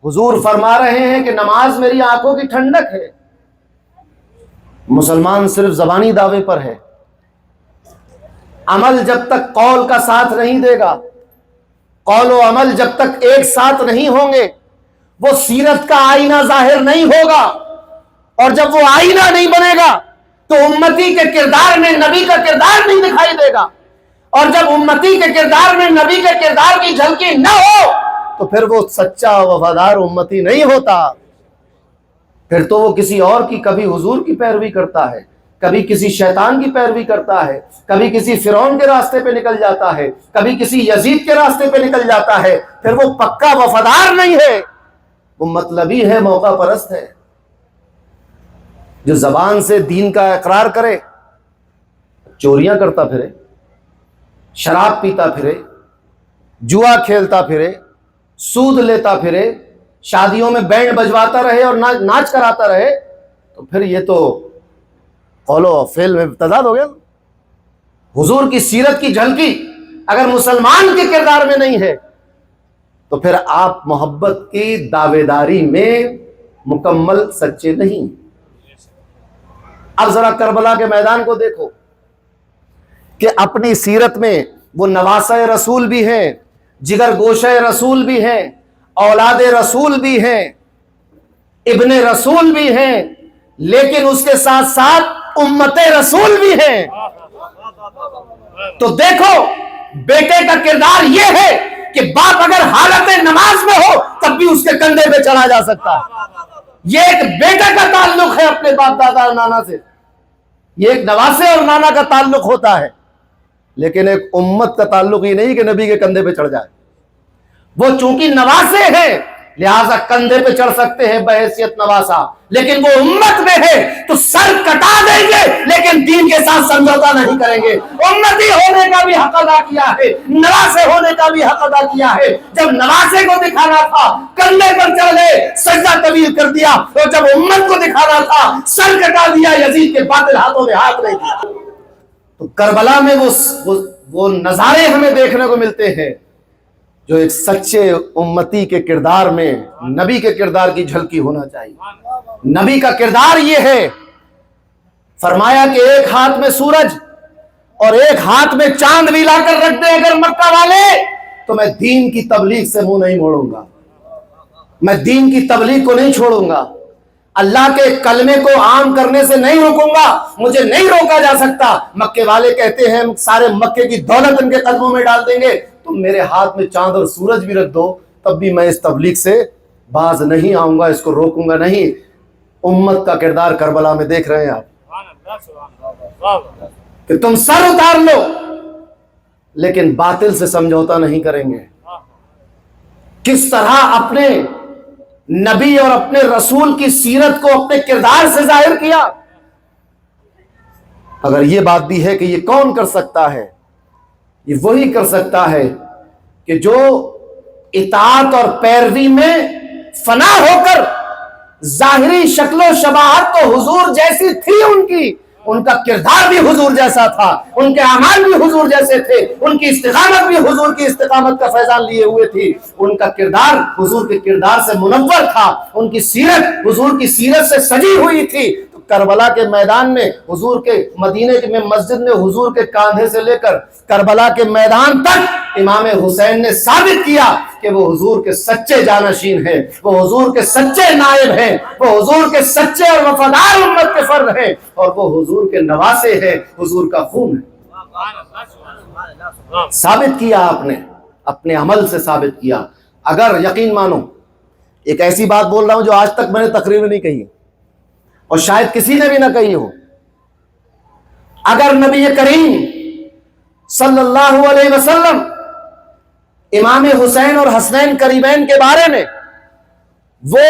حضور فرما رہے ہیں کہ نماز میری آنکھوں کی ٹھنڈک ہے. مسلمان صرف زبانی دعوے پر ہے. عمل جب تک قول کا ساتھ نہیں دے گا، قول و عمل جب تک ایک ساتھ نہیں ہوں گے، وہ سیرت کا آئینہ ظاہر نہیں ہوگا. اور جب وہ آئینہ نہیں بنے گا تو امتی کے کردار میں نبی کا کردار نہیں دکھائی دے گا. اور جب امتی کے کردار میں نبی کے کردار کی جھلکی نہ ہو تو پھر وہ سچا وفادار امتی نہیں ہوتا. پھر تو وہ کسی اور کی، کبھی حضور کی پیروی کرتا ہے، کبھی کسی شیطان کی پیروی کرتا ہے، کبھی کسی فرعون کے راستے پہ نکل جاتا ہے، کبھی کسی یزید کے راستے پہ نکل جاتا ہے. پھر وہ پکا وفادار نہیں ہے، وہ مطلبی ہے، موقع پرست ہے. جو زبان سے دین کا اقرار کرے، چوریاں کرتا پھرے، شراب پیتا پھرے، جوا کھیلتا پھرے، سود لیتا پھرے، شادیوں میں بینڈ بجواتا رہے اور ناچ کراتا رہے، تو پھر یہ تو قول و فعل میں تضاد ہو گیا. حضور کی سیرت کی جھلکی اگر مسلمان کے کردار میں نہیں ہے تو پھر آپ محبت کی دعوے داری میں مکمل سچے نہیں. اب ذرا کربلا کے میدان کو دیکھو کہ اپنی سیرت میں وہ نواسہ رسول بھی ہیں، جگر گوشہ رسول بھی ہیں، اولاد رسول بھی ہیں، ابن رسول بھی ہیں، لیکن اس کے ساتھ ساتھ امت رسول بھی ہیں. تو دیکھو بیٹے کا کردار یہ ہے کہ باپ اگر حالت نماز میں ہو تب بھی اس کے کندھے پہ چڑھا جا سکتا ہے. یہ ایک بیٹے کا تعلق ہے اپنے باپ دادا اور نانا سے، یہ ایک نواسے اور نانا کا تعلق ہوتا ہے، لیکن ایک امت کا تعلق ہی نہیں کہ نبی کے کندھے پہ چڑھ جائے. وہ چونکہ نواسے ہیں لہٰذا کندھے پہ چڑھ سکتے ہیں بحیثیت نواسا، لیکن وہ امت میں ہے تو سر کٹا دیں گے لیکن دین کے ساتھ سمجھوتا نہیں کریں گے۔ امتی ہونے کا بھی حق ادا کیا ہے، نواسے ہونے کا بھی حق ادا کیا ہے۔ جب نواسے کو دکھانا تھا کندھے پر چڑھ گئے، سجدہ طویل کر دیا، اور جب امت کو دکھانا تھا سر کٹا دیا، یزید کے باطل ہاتھوں میں ہاتھ نہیں دیا۔ تو کربلا میں وہ نظارے ہمیں دیکھنے کو ملتے ہیں جو ایک سچے امتی کے کردار میں نبی کے کردار کی جھلکی ہونا چاہیے۔ نبی کا کردار یہ ہے، فرمایا کہ ایک ہاتھ میں سورج اور ایک ہاتھ میں چاند بھی لا کر رکھ دیں اگر مکہ والے، تو میں دین کی تبلیغ سے منہ نہیں موڑوں گا، میں دین کی تبلیغ کو نہیں چھوڑوں گا، اللہ کے کلمے کو عام کرنے سے نہیں روکوں گا، مجھے نہیں روکا جا سکتا۔ مکے والے کہتے ہیں سارے مکے کی دولت ان کے قدموں میں ڈال دیں گے، تم میرے ہاتھ میں چاند اور سورج بھی رکھ دو تب بھی میں اس تبلیغ سے باز نہیں آؤں گا، اس کو روکوں گا نہیں۔ امت کا کردار کربلا میں دیکھ رہے ہیں آپ کہ تم سر اتار لو لیکن باطل سے سمجھوتا نہیں کریں گے۔ کس طرح اپنے نبی اور اپنے رسول کی سیرت کو اپنے کردار سے ظاہر کیا۔ اگر یہ بات بھی ہے کہ یہ کون کر سکتا ہے، یہ وہی کر سکتا ہے کہ جو اطاعت اور پیروی میں فنا ہو کر ظاہری شکل و شباہت تو حضور جیسی تھی ان کا کردار بھی حضور جیسا تھا، ان کے اعمال بھی حضور جیسے تھے، ان کی استقامت بھی حضور کی استقامت کا فیضان لیے ہوئے تھی، ان کا کردار حضور کے کردار سے منور تھا، ان کی سیرت حضور کی سیرت سے سجی ہوئی تھی۔ تو کربلا کے میدان میں حضور کے مدینے میں مسجد میں حضور کے کاندھے سے لے کر کربلا کے میدان تک امام حسین نے ثابت کیا کہ وہ حضور کے سچے جانشین ہیں، وہ حضور کے سچے نائب ہیں، وہ حضور کے سچے اور وفادار امت کے فرد ہیں، اور وہ حضور کے نواسے ہیں، حضور کا خون ہے۔ ثابت کیا آپ نے، اپنے عمل سے ثابت کیا۔ اگر یقین مانو ایک ایسی بات بول رہا ہوں جو آج تک میں نے تقریر میں نہیں کہی اور شاید کسی نے بھی نہ کہی ہو، اگر نبی کریم صلی اللہ علیہ وسلم امام حسین اور حسنین قریبین کے بارے میں وہ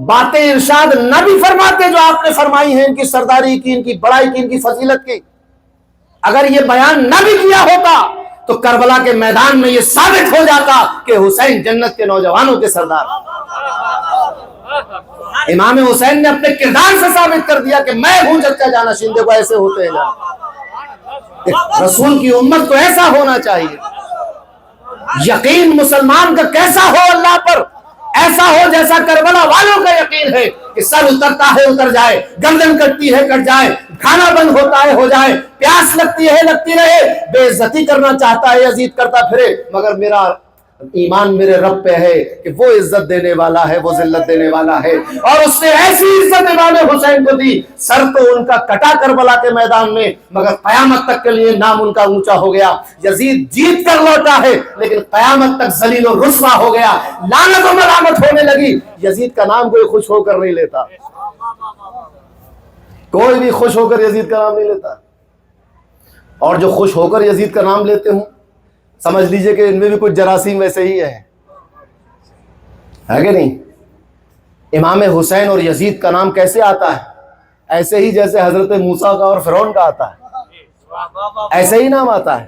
باتیں ارشاد نہ بھی فرماتے جو آپ نے فرمائی ہیں، ان کی سرداری کی، ان کی بڑائی کی، ان کی فضیلت کی، اگر یہ بیان نہ بھی کیا ہوتا تو کربلا کے میدان میں یہ ثابت ہو جاتا کہ حسین جنت کے نوجوانوں کے سردار۔ امام حسین نے اپنے کردار سے ثابت کر دیا کہ میں ہوں چچا جانشین، دیکھو ایسے ہوتے ہیں جان۔ رسول کی امت کو ایسا ہونا چاہیے۔ یقین مسلمان کا کیسا ہو اللہ پر، ایسا ہو جیسا کربلا والوں کا یقین ہے کہ سر اترتا ہے اتر جائے، گردن کٹتی ہے کٹ جائے، کھانا بند ہوتا ہے ہو جائے، پیاس لگتی ہے لگتی رہے، بے عزتی کرنا چاہتا ہے یزید کرتا پھرے، مگر میرا ایمان میرے رب پہ ہے کہ وہ عزت دینے والا ہے، وہ ذلت دینے والا ہے، اور اس نے ایسی عزت امام حسین کو دی، سر تو ان کا کٹا کربلا کے میدان میں، مگر قیامت تک کے لیے نام ان کا اونچا ہو گیا۔ یزید جیت کر لوٹا ہے لیکن قیامت تک ذلیل و رسوا ہو گیا، لعنت و ملامت ہونے لگی۔ یزید کا نام کوئی خوش ہو کر نہیں لیتا، کوئی بھی خوش ہو کر یزید کا نام نہیں لیتا، اور جو خوش ہو کر یزید کا نام لیتے ہوں سمجھ لیجئے کہ ان میں بھی کچھ جراثیم ویسے ہی ہے کہ نہیں؟ امام حسین اور یزید کا نام کیسے آتا ہے؟ ایسے ہی جیسے حضرت موسیٰ کا اور فرعون کا آتا ہے، ایسے ہی نام آتا ہے،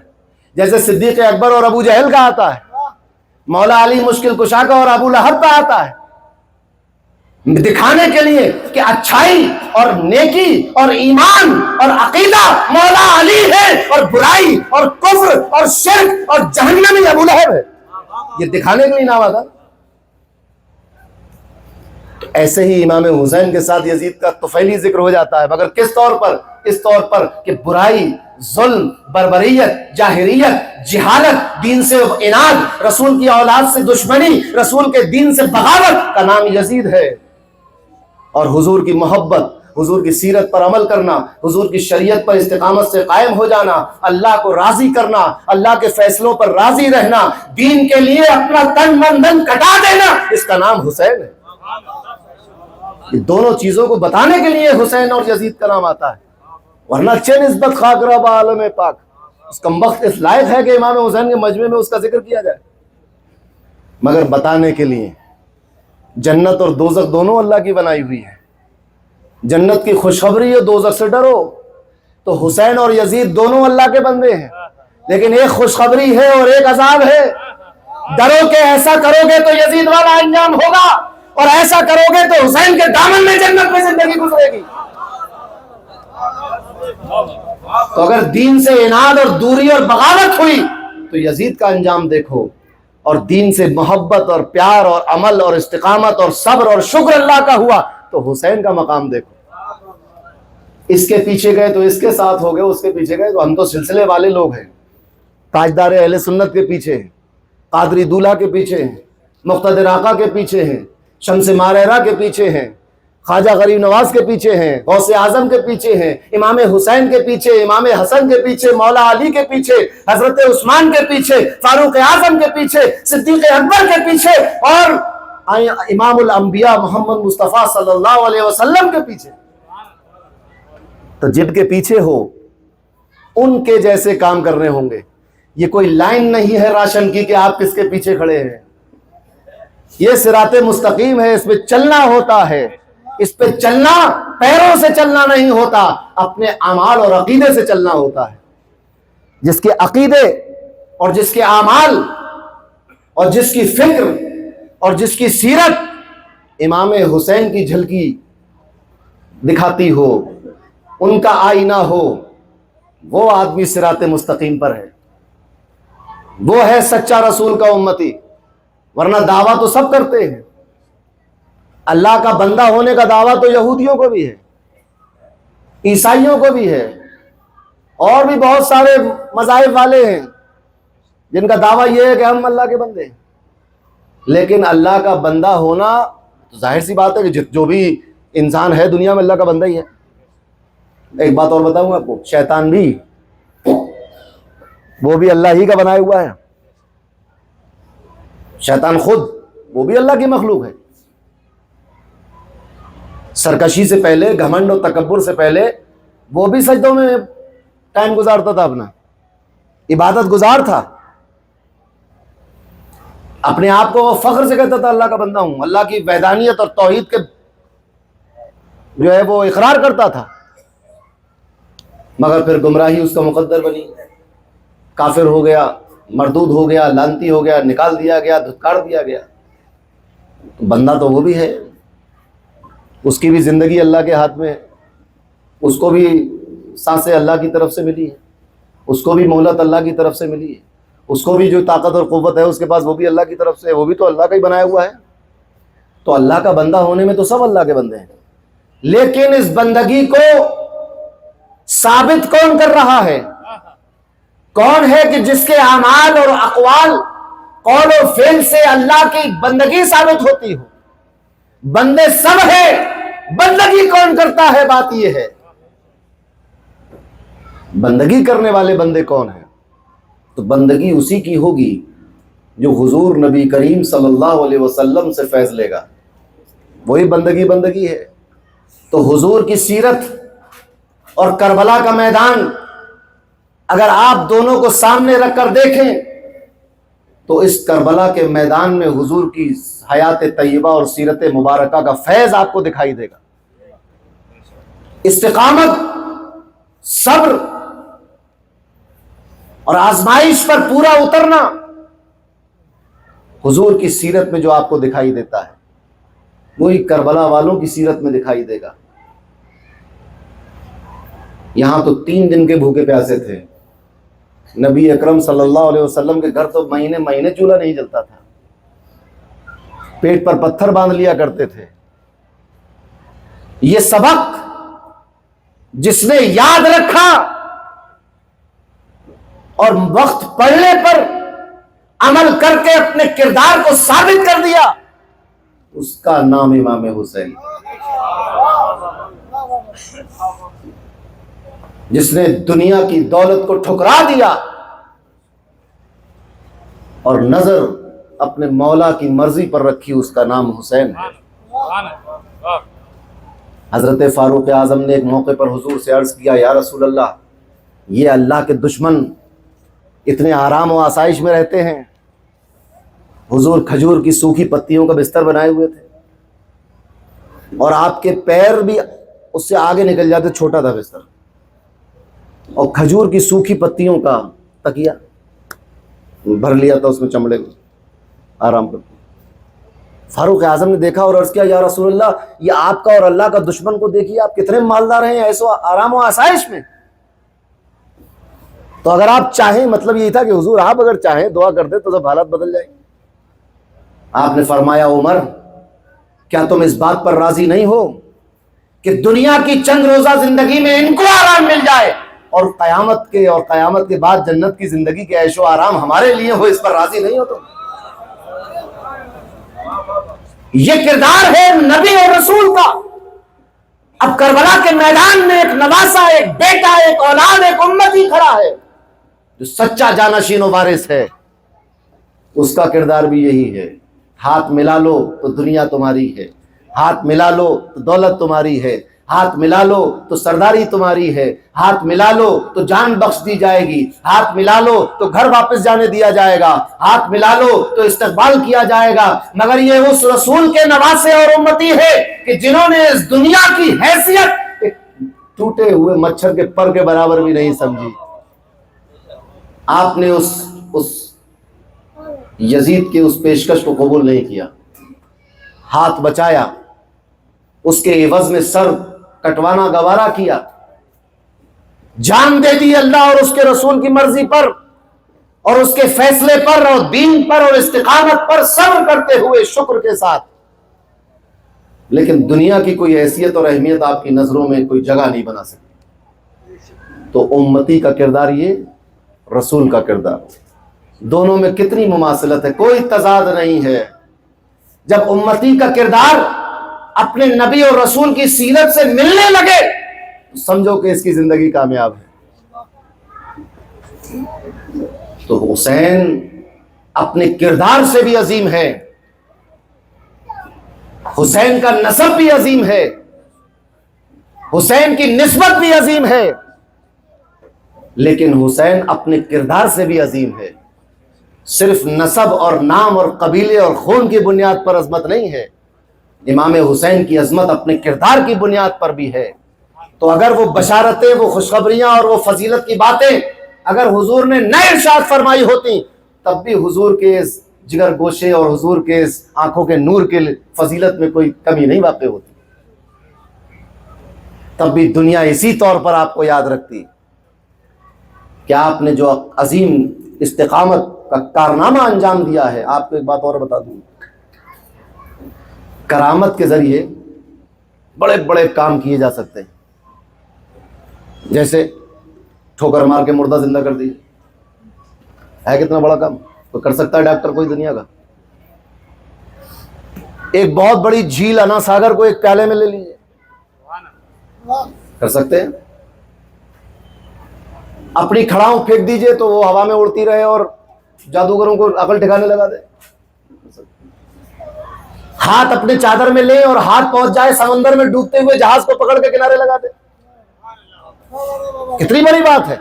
جیسے صدیق اکبر اور ابو جہل کا آتا ہے، مولا علی مشکل کشا کا اور ابو لہب کا آتا ہے، دکھانے کے لیے کہ اچھائی اور نیکی اور ایمان اور عقیدہ مولا علی ہے، اور برائی اور کفر اور شرک اور جہنمی ابو لہب ہے، یہ دکھانے کے لیے نام آتا۔ تو ایسے ہی امام حسین کے ساتھ یزید کا طفیلی ذکر ہو جاتا ہے، مگر کس طور پر؟ اس طور پر کہ برائی، ظلم، بربریت، جاہریت، جہالت، دین سے اناد، رسول کی اولاد سے دشمنی، رسول کے دین سے بغاوت کا نام یزید ہے، اور حضور کی محبت، حضور کی سیرت پر عمل کرنا، حضور کی شریعت پر استقامت سے قائم ہو جانا، اللہ کو راضی کرنا، اللہ کے فیصلوں پر راضی رہنا، دین کے لیے اپنا تن من دھن کٹا دینا، اس کا نام حسین ہے۔ یہ دونوں چیزوں کو بتانے کے لیے حسین اور یزید کا نام آتا ہے، ورنہ اچھے نسبت خاک رب عالم پاک، اس کا وقت اس لائق ہے کہ امام حسین کے مجمع میں اس کا ذکر کیا جائے، مگر بتانے کے لیے جنت اور دوزخ دونوں اللہ کی بنائی ہوئی ہے. جنت کی خوشخبری ہے دوزخ سے ڈرو. تو حسین اور یزید دونوں اللہ کے بندے ہیں، لیکن ایک خوشخبری ہے اور ایک عذاب ہے. ڈرو کہ ایسا کرو گے تو یزید والا انجام ہوگا، اور ایسا کرو گے تو حسین کے دامن میں جنت میں زندگی گزرے گی. تو اگر دین سے اناد اور دوری اور بغاوت ہوئی تو یزید کا انجام دیکھو، اور دین سے محبت اور پیار اور عمل اور استقامت اور صبر اور شکر اللہ کا ہوا تو حسین کا مقام دیکھو. اس کے پیچھے گئے تو اس کے ساتھ ہو گئے، اس کے پیچھے گئے تو ہم تو سلسلے والے لوگ ہیں. تاجدار اہل سنت کے پیچھے ہیں، قادری دولہ کے پیچھے ہیں، مقتدر آقا کے پیچھے ہیں، شمس ماریرہ کے پیچھے ہیں، خواجہ غریب نواز کے پیچھے ہیں، غوث اعظم کے پیچھے ہیں، امام حسین کے پیچھے، امام حسن کے پیچھے، مولا علی کے پیچھے، حضرت عثمان کے پیچھے، فاروق اعظم کے پیچھے، صدیق اکبر کے پیچھے، اور امام الانبیاء محمد مصطفیٰ صلی اللہ علیہ وسلم کے پیچھے. تو جن کے پیچھے ہو ان کے جیسے کام کرنے ہوں گے. یہ کوئی لائن نہیں ہے راشن کی کہ آپ کس کے پیچھے کھڑے ہیں. یہ صراط مستقیم ہے، اس پہ چلنا ہوتا ہے. اس پہ چلنا پیروں سے چلنا نہیں ہوتا، اپنے اعمال اور عقیدے سے چلنا ہوتا ہے. جس کے عقیدے اور جس کے اعمال اور جس کی فکر اور جس کی سیرت امام حسین کی جھلکی دکھاتی ہو، ان کا آئینہ ہو، وہ آدمی صراط مستقیم پر ہے، وہ ہے سچا رسول کا امتی. ورنہ دعویٰ تو سب کرتے ہیں. اللہ کا بندہ ہونے کا دعویٰ تو یہودیوں کو بھی ہے، عیسائیوں کو بھی ہے، اور بھی بہت سارے مذاہب والے ہیں جن کا دعویٰ یہ ہے کہ ہم اللہ کے بندے ہیں. لیکن اللہ کا بندہ ہونا تو ظاہر سی بات ہے کہ جو بھی انسان ہے دنیا میں اللہ کا بندہ ہی ہے. ایک بات اور بتاؤں آپ کو، شیطان بھی وہ بھی اللہ ہی کا بنایا ہوا ہے. شیطان خود وہ بھی اللہ کی مخلوق ہے. سرکشی سے پہلے، گھمنڈ و تکبر سے پہلے وہ بھی سجدوں میں ٹائم گزارتا تھا، اپنا عبادت گزار تھا. اپنے آپ کو وہ فخر سے کہتا تھا اللہ کا بندہ ہوں، اللہ کی وحدانیت اور توحید کے جو ہے وہ اقرار کرتا تھا. مگر پھر گمراہی اس کا مقدر بنی، کافر ہو گیا، مردود ہو گیا، لعنتی ہو گیا، نکال دیا گیا، دھتکار دیا گیا. بندہ تو وہ بھی ہے، اس کی بھی زندگی اللہ کے ہاتھ میں ہے، اس کو بھی سانسیں اللہ کی طرف سے ملی ہے، اس کو بھی مہلت اللہ کی طرف سے ملی ہے، اس کو بھی جو طاقت اور قوت ہے اس کے پاس وہ بھی اللہ کی طرف سے ہے، وہ بھی تو اللہ کا ہی بنایا ہوا ہے. تو اللہ کا بندہ ہونے میں تو سب اللہ کے بندے ہیں. لیکن اس بندگی کو ثابت کون کر رہا ہے؟ کون ہے کہ جس کے اعمال اور اقوال، قول و فعل سے اللہ کی بندگی ثابت ہوتی ہو؟ بندے سب ہے، بندگی کون کرتا ہے؟ بات یہ ہے بندگی کرنے والے بندے کون ہیں؟ تو بندگی اسی کی ہوگی جو حضور نبی کریم صلی اللہ علیہ وسلم سے فیض لے گا، وہی بندگی ہے. تو حضور کی سیرت اور کربلا کا میدان اگر آپ دونوں کو سامنے رکھ کر دیکھیں تو اس کربلا کے میدان میں حضور کی حیات طیبہ اور سیرت مبارکہ کا فیض آپ کو دکھائی دے گا. استقامت، صبر اور آزمائش پر پورا اترنا حضور کی سیرت میں جو آپ کو دکھائی دیتا ہے وہی کربلا والوں کی سیرت میں دکھائی دے گا. یہاں تو 3 دن کے بھوکے پیاسے تھے. نبی اکرم صلی اللہ علیہ وسلم کے گھر تو مہینے مہینے چولہا نہیں جلتا تھا، پیٹ پر پتھر باندھ لیا کرتے تھے. یہ سبق جس نے یاد رکھا اور وقت پڑھنے پر عمل کر کے اپنے کردار کو ثابت کر دیا، اس کا نام امام حسین. جس نے دنیا کی دولت کو ٹھکرا دیا اور نظر اپنے مولا کی مرضی پر رکھی، اس کا نام حسین ہے. حضرت فاروق اعظم نے ایک موقع پر حضور سے عرض کیا، یا رسول اللہ، یہ اللہ کے دشمن اتنے آرام و آسائش میں رہتے ہیں. حضور کھجور کی سوکھی پتیوں کا بستر بنائے ہوئے تھے، اور آپ کے پیر بھی اس سے آگے نکل جاتے، چھوٹا تھا بستر، اور کھجور کی سوکھی پتیوں کا تکیا بھر لیا تھا اس میں چمڑے میں، آرام کرتے۔ فاروق اعظم نے دیکھا اور عرض کیا یا رسول اللہ، یہ آپ کا اور اللہ کا دشمن کو دیکھیے، آپ کتنے مالدار ہیں ایسو آرام و آسائش میں۔ تو اگر آپ چاہیں، مطلب یہی تھا کہ حضور آپ اگر چاہیں دعا کر دیں تو سب حالات بدل جائیں گے۔ آپ نے فرمایا عمر کیا تم اس بات پر راضی نہیں ہو کہ دنیا کی چند روزہ زندگی میں ان کو آرام مل جائے اور قیامت کے بعد جنت کی زندگی کے عیش و آرام ہمارے لیے ہو، اس پر راضی نہیں ہو تم؟ یہ کردار ہے نبی اور رسول کا۔ اب کربلا کے میدان میں ایک نواسا، ایک بیٹا، ایک اولاد، ایک امتی کھڑا ہے جو سچا جانشین و وارث ہے، اس کا کردار بھی یہی ہے۔ ہاتھ ملا لو تو دنیا تمہاری ہے، ہاتھ ملا لو تو دولت تمہاری ہے، ہاتھ ملا لو تو سرداری تمہاری ہے، ہاتھ ملا لو تو جان بخش دی جائے گی، ہاتھ ملا لو تو گھر واپس جانے دیا جائے گا، ہاتھ ملا لو تو استقبال کیا جائے گا۔ مگر یہ اس رسول کے نواسے اور امتی ہے کہ جنہوں نے اس دنیا کی حیثیت ایک ٹوٹے ہوئے مچھر کے پر کے برابر بھی نہیں سمجھی۔ آپ نے اس یزید کی اس پیشکش کو قبول نہیں کیا، ہاتھ بچایا، اس کے عوض میں سر کٹوانا گوارا کیا، جان دے دی اللہ اور اس کے رسول کی مرضی پر اور اس کے فیصلے پر اور دین پر اور استقامت پر صبر کرتے ہوئے شکر کے ساتھ۔ لیکن دنیا کی کوئی حیثیت اور اہمیت آپ کی نظروں میں کوئی جگہ نہیں بنا سکتی۔ تو امتی کا کردار یہ، رسول کا کردار، دونوں میں کتنی مماثلت ہے، کوئی تضاد نہیں ہے۔ جب امتی کا کردار اپنے نبی اور رسول کی سیرت سے ملنے لگے تو سمجھو کہ اس کی زندگی کامیاب ہے۔ تو حسین اپنے کردار سے بھی عظیم ہے، حسین کا نسب بھی عظیم ہے، حسین کی نسبت بھی عظیم ہے، لیکن حسین اپنے کردار سے بھی عظیم ہے۔ صرف نسب اور نام اور قبیلے اور خون کی بنیاد پر عظمت نہیں ہے، امام حسین کی عظمت اپنے کردار کی بنیاد پر بھی ہے۔ تو اگر وہ بشارتیں، وہ خوشخبریاں اور وہ فضیلت کی باتیں اگر حضور نے نہ ارشاد فرمائی ہوتی تب بھی حضور کے اس جگر گوشے اور حضور کے اس آنکھوں کے نور کے فضیلت میں کوئی کمی نہیں واقع ہوتی، تب بھی دنیا اسی طور پر آپ کو یاد رکھتی کہ آپ نے جو عظیم استقامت کا کارنامہ انجام دیا ہے۔ آپ کو ایک بات اور بتا دوں، کرامت کے ذریعے بڑے بڑے کام کیے جا سکتے ہیں، جیسے ٹھوکر مار کے مردہ زندہ کر دی، ہے کتنا بڑا کام؟ تو کر سکتا ہے ڈاکٹر کوئی دنیا کا؟ ایک بہت بڑی جھیل انا ساگر کو ایک پیالے میں لے لیجیے، کر سکتے ہیں؟ اپنی کھڑاؤں پھینک دیجئے تو وہ ہوا میں اڑتی رہے اور جادوگروں کو عقل ٹھکانے لگا دے۔ ہاتھ اپنے چادر میں لے اور ہاتھ پہنچ جائے سمندر میں ڈوبتے ہوئے جہاز کو پکڑ کے کنارے لگا دے، کتنی بڑی بات ہے۔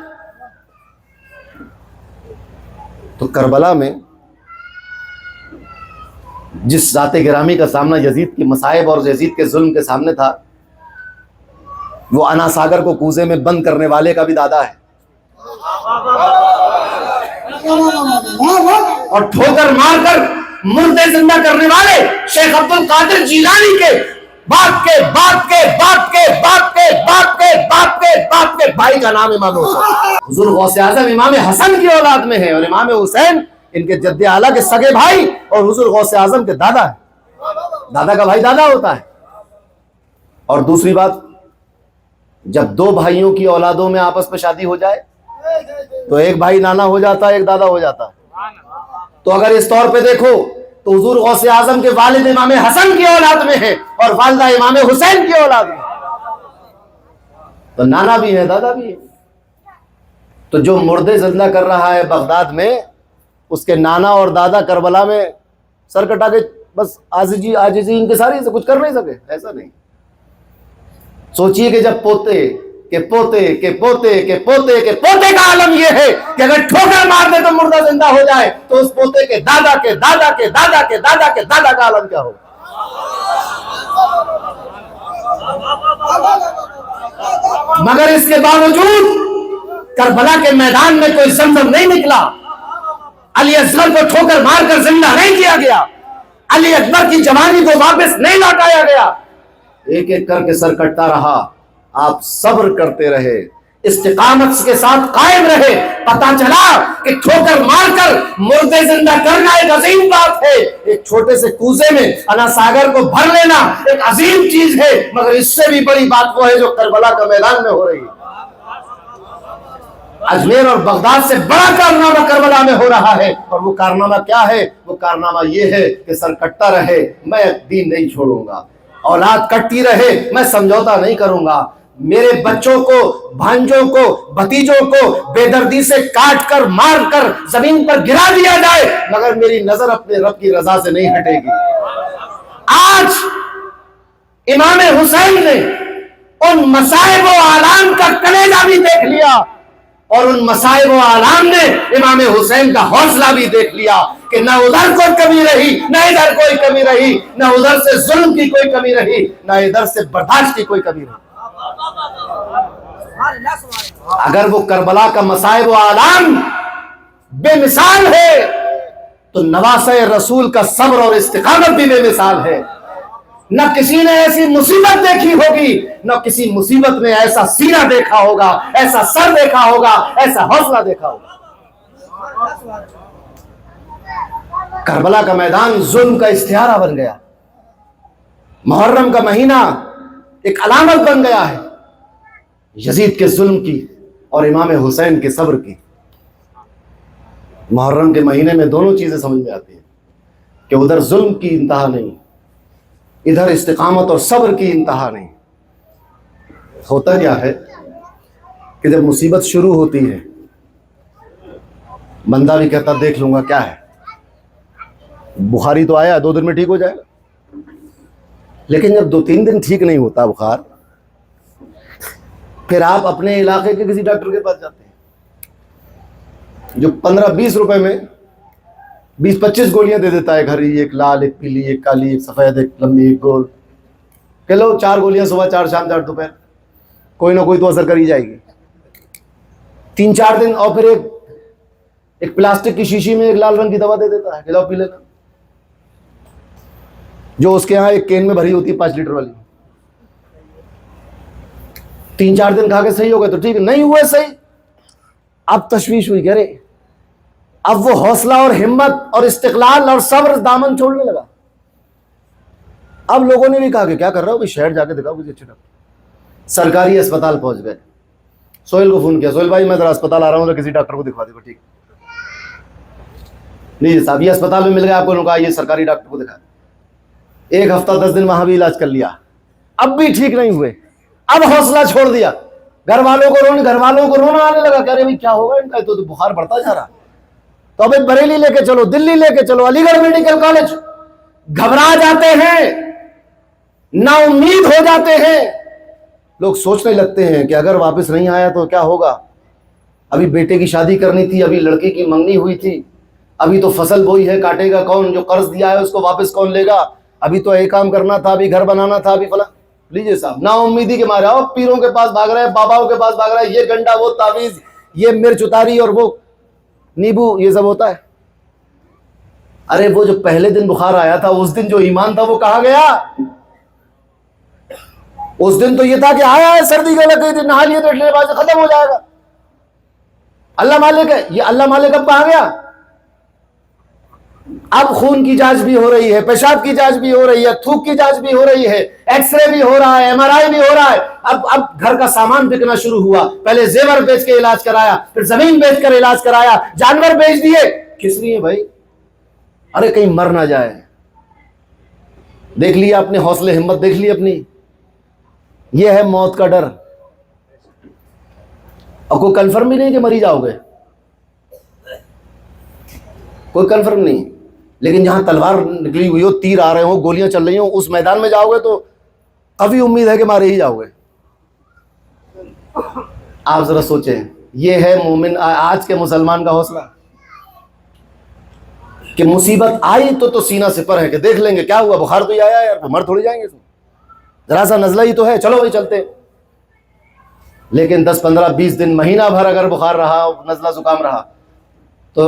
تو کربلا میں جس ذات گرامی کا سامنا یزید کی مصائب اور یزید کے ظلم کے سامنے تھا، وہ انا ساگر کو کوزے میں بند کرنے والے کا بھی دادا ہے، اور ٹھوکر مار کر مردے زندہ کرنے والے شیخ عبد القادر جیلانی کے باپ کے باپ کے باپ کے باپ کے باپ کے باپ کے باپ کے بھائی کا نام امام حسین۔ حضور غوث اعظم امام حسن کی اولاد میں ہے اور امام حسین ان کے جد اعلیٰ کے سگے بھائی اور حضور غوث اعظم کے دادا ہے۔ دادا کا بھائی دادا ہوتا ہے۔ اور دوسری بات، جب دو بھائیوں کی اولادوں میں آپس میں شادی ہو جائے تو ایک بھائی نانا ہو جاتا ہے، ایک دادا ہو جاتا ہے۔ تو اگر اس طور پہ دیکھو تو حضور غوث اعظم کے والد امام حسن کی اولاد میں ہے اور والدہ امام حسین کی اولاد میں، تو نانا بھی ہے دادا بھی ہے۔ تو جو مردے زندہ کر رہا ہے بغداد میں، اس کے نانا اور دادا کربلا میں سر کٹا کے بس عاجزی انکساری سے کچھ کر نہیں سکے، ایسا نہیں۔ سوچئے کہ جب پوتے کے پوتے کے پوتے کے پوتے کے پوتے کا عالم یہ ہے کہ اگر ٹھوکر مار دے تو مردہ زندہ ہو جائے، تو اس پوتے کے دادا کے دادا کے دادا کے دادا کے دادا کا عالم کیا ہوگا؟ مگر اس کے باوجود کربلا کے میدان میں کوئی زمزم نہیں نکلا، علی اصغر کو ٹھوکر مار کر زندہ نہیں کیا گیا، علی اکبر کی جوانی کو واپس نہیں لوٹایا گیا، ایک ایک کر کے سر کٹتا رہا، آپ صبر کرتے رہے، استقامت کے ساتھ قائم رہے۔ پتا چلا کہ ٹھوکر مار کر مردے زندہ کرنا ایک عظیم بات ہے، ایک چھوٹے سے کوزے میں انا ساگر کو بھر لینا ایک عظیم چیز ہے، مگر اس سے بھی بڑی بات وہ ہے جو کربلا کا میدان میں ہو رہی ہے۔ اجمیر اور بغداد سے بڑا کارنامہ کربلا میں ہو رہا ہے، اور وہ کارنامہ کیا ہے؟ وہ کارنامہ یہ ہے کہ سر کٹتا رہے، میں دین نہیں چھوڑوں گا، اولاد کٹتی رہے، میں سمجھوتا نہیں کروں گا، میرے بچوں کو، بھانجوں کو، بھتیجوں کو بے دردی سے کاٹ کر مار کر زمین پر گرا دیا جائے، مگر میری نظر اپنے رب کی رضا سے نہیں ہٹے گی۔ آج امام حسین نے ان مصائب و آلام کا کلیجہ بھی دیکھ لیا، اور ان مصائب و آلام نے امام حسین کا حوصلہ بھی دیکھ لیا کہ نہ ادھر کوئی کمی رہی، نہ ادھر کوئی کمی رہی، نہ ادھر سے ظلم کی کوئی کمی رہی، نہ ادھر سے برداشت کی کوئی کمی رہی۔ اگر وہ کربلا کا مصائب و آلام بے مثال ہے تو نواسہ رسول کا صبر اور استقامت بھی بے مثال ہے۔ نہ کسی نے ایسی مصیبت دیکھی ہوگی، نہ کسی مصیبت میں ایسا سینہ دیکھا ہوگا، ایسا سر دیکھا ہوگا، ایسا حوصلہ دیکھا ہوگا۔ کربلا کا میدان ظلم کا استعارہ بن گیا، محرم کا مہینہ ایک علامت بن گیا ہے یزید کے ظلم کی اور امام حسین کے صبر کی۔ محرم کے مہینے میں دونوں چیزیں سمجھ میں آتی ہیں کہ ادھر ظلم کی انتہا نہیں، ادھر استقامت اور صبر کی انتہا نہیں۔ ہوتا کیا ہے کہ جب مصیبت شروع ہوتی ہے بندہ بھی کہتا دیکھ لوں گا کیا ہے، بخاری تو آیا 2 دن میں ٹھیک ہو جائے گا، لیکن جب 2-3 دن ٹھیک نہیں ہوتا بخار، پھر آپ اپنے علاقے کے کسی ڈاکٹر کے پاس جاتے ہیں جو 15-20 روپے میں 20-25 گولیاں دے دیتا ہے، گھر ہی، ایک لال، ایک پیلی، ایک کالی، ایک سفید، ایک لمبی، ایک گول، کہ لو 4 گولیاں صبح، 4 شام، 4 دوپہر، کوئی نہ کوئی تو اثر کر ہی جائے گی۔ 3-4 دن اور پھر ایک پلاسٹک کی شیشی میں ایک لال رنگ کی دوا دے دیتا ہے کہ لو پی لینا، جو اس کے ہاں ایک کین میں بھری ہوتی ہے 5 لیٹر والی۔ 3-4 دن کھا کے صحیح ہو گئے تو ٹھیک، نہیں ہوئے صحیح، اب تشویش ہوئی، کہہ رہے اب وہ حوصلہ اور ہمت اور استقلال اور صبر دامن چھوڑنے لگا۔ اب لوگوں نے بھی کہا کہ کیا کر رہا ہو، شہر جا کے دکھاؤ کسی اچھے ڈاکٹر۔ سرکاری اسپتال پہنچ گئے، سہیل کو فون کیا، سہیل بھائی میں ذرا اسپتال آ رہا ہوں، کسی ڈاکٹر کو دکھوا دے گا۔ ٹھیک نہیں صاحب، یہ اسپتال میں مل گیا آپ کو، کہا یہ سرکاری ڈاکٹر کو دکھا۔ 1 ہفتہ 10 دن وہاں بھی علاج کر لیا، اب بھی ٹھیک نہیں ہوئے، اب حوصلہ چھوڑ دیا، گھر والوں کو رونا آنے لگا، کہہ رہے بھائی کیا ہوگا ان کا، تو بخار بڑھتا جا رہا، تو اب بریلی لے کے چلو، دلی لے کے چلو، علی گڑھ میڈیکل کالج۔ گھبرا جاتے ہیں، نا امید ہو جاتے ہیں، لوگ سوچنے لگتے ہیں کہ اگر واپس نہیں آیا تو کیا ہوگا، ابھی بیٹے کی شادی کرنی تھی، ابھی لڑکی کی منگنی ہوئی تھی، ابھی تو فصل بوئی ہے، کاٹے گا کون، جو قرض دیا ہے اس کو واپس کون لے گا، ابھی تو ایک کام کرنا تھا، ابھی گھر بنانا تھا، ابھی فلاں۔ لیجئے صاحب، نا امیدی کے مارے آؤ، پیروں کے پاس بھاگ رہے ہیں، باباؤں کے پاس بھاگ رہے ہیں، یہ گنڈا، وہ تعویذ، یہ مرچ اتاری اور وہ نیبو، یہ سب ہوتا ہے۔ ارے وہ جو پہلے دن بخار آیا تھا، اس دن جو ایمان تھا وہ کہاں گیا؟ اس دن تو یہ تھا کہ آیا ہے، سردی کا لگ گئی تھی، نہا لیے تو اٹھنے بعد ختم ہو جائے گا، اللہ مالک ہے، یہ اللہ مالک اب کہاں گیا؟ اب خون کی جانچ بھی ہو رہی ہے، پیشاب کی جانچ بھی ہو رہی ہے، تھوک کی جانچ بھی ہو رہی ہے، ایکس رے بھی ہو رہا ہے، MRI بھی ہو رہا ہے، اب گھر کا سامان بکنا شروع ہوا، پہلے زیور بیچ کے علاج کرایا، پھر زمین بیچ کر علاج کرایا، جانور بیچ دیے، کس لیے بھائی؟ ارے کہیں مر نہ جائے۔ دیکھ لیا اپنے حوصلے ہمت، دیکھ لی اپنی، یہ ہے موت کا ڈر، اور کوئی کنفرم بھی نہیں کہ مری جاؤ گے، کوئی کنفرم نہیں، لیکن جہاں تلوار نکلی ہوئی ہو، تیر آ رہے ہوں، گولیاں چل رہی ہوں، اس میدان میں جاؤ گے تو ابھی امید ہے کہ مارے ہی جاؤ گے۔ آپ ذرا سوچیں، یہ ہے مومن، آج کے مسلمان کا حوصلہ کہ مصیبت آئی تو سینہ سپر ہے کہ دیکھ لیں گے کیا ہوا، بخار تو ہی آیا یار، مر تھوڑی جائیں گے اس میں۔ ذرا سا نزلہ ہی تو ہے، چلو بھائی چلتے. لیکن 10 15 20 دن مہینہ بھر اگر بخار رہا، نزلہ زکام رہا، تو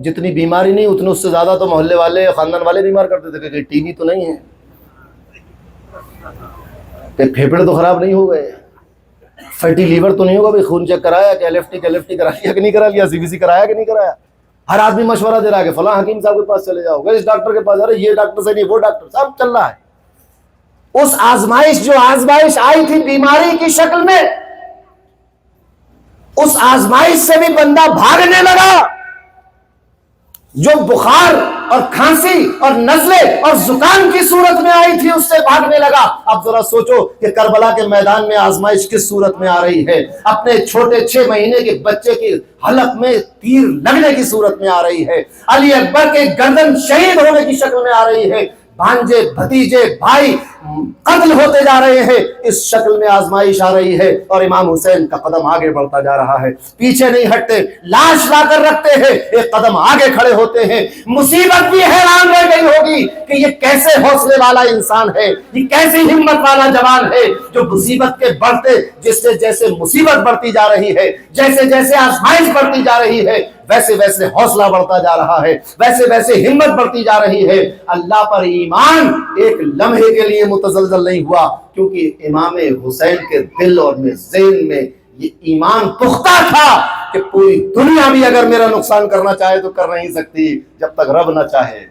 جتنی بیماری نہیں اتنے اس سے زیادہ تو محلے والے خاندان والے بیمار کرتے تھے کہ ٹی وی تو نہیں ہے، کہ پھیپھڑے تو خراب نہیں ہو گئے، فیٹی لیور تو نہیں ہوگا، بھائی خون چیک کرایا کہ ایل ایف ٹی کرا لیا کہ نہیں کرا لیا، سی بی سی کرایا کہ نہیں کرایا. ہر آدمی مشورہ دے رہا ہے کہ فلاں حکیم صاحب کے پاس چلے جاؤ، اس ڈاکٹر کے پاس، ارے یہ ڈاکٹر سے نہیں وہ ڈاکٹر، سب چل رہا ہے. اس آزمائش جو آزمائش آئی تھی بیماری کی شکل میں، اس آزمائش سے بھی بندہ بھاگنے لگا. جو بخار اور کھانسی اور نزلے اور زکام کی صورت میں آئی تھی اس سے بھاگنے لگا. اب ذرا سوچو کہ کربلا کے میدان میں آزمائش کس صورت میں آ رہی ہے. اپنے چھوٹے 6 مہینے کے بچے کی حلق میں تیر لگنے کی صورت میں آ رہی ہے. علی اکبر کے گردن شہید ہونے کی شکل میں آ رہی ہے. بھانجے بھتیجے بھائی قتل ہوتے جا رہے ہیں. اس شکل میں آزمائش آ رہی ہے اور امام حسین کا قدم آگے بڑھتا جا رہا ہے. پیچھے نہیں ہٹتے، لاش لا کر رکھتے ہیں، ایک قدم آگے کھڑے ہوتے ہیں. مصیبت بھی حیران رہ گئی ہوگی کہ یہ کیسے حوصلے والا انسان ہے، یہ کیسی ہمت والا جوان ہے جو مصیبت کے بڑھتے، جس سے جیسے مصیبت بڑھتی جا رہی ہے، جیسے جیسے آزمائش بڑھتی جا رہی ہے، ویسے ویسے حوصلہ بڑھتا جا رہا ہے، ویسے ویسے ہمت بڑھتی جا رہی ہے. اللہ پر ایمان ایک لمحے کے لیے متزلزل نہیں ہوا، کیونکہ امام حسین کے دل اور ذہن میں یہ ایمان پختہ تھا کہ پوری دنیا بھی اگر میرا نقصان کرنا چاہے تو کر نہیں سکتی جب تک رب نہ چاہے،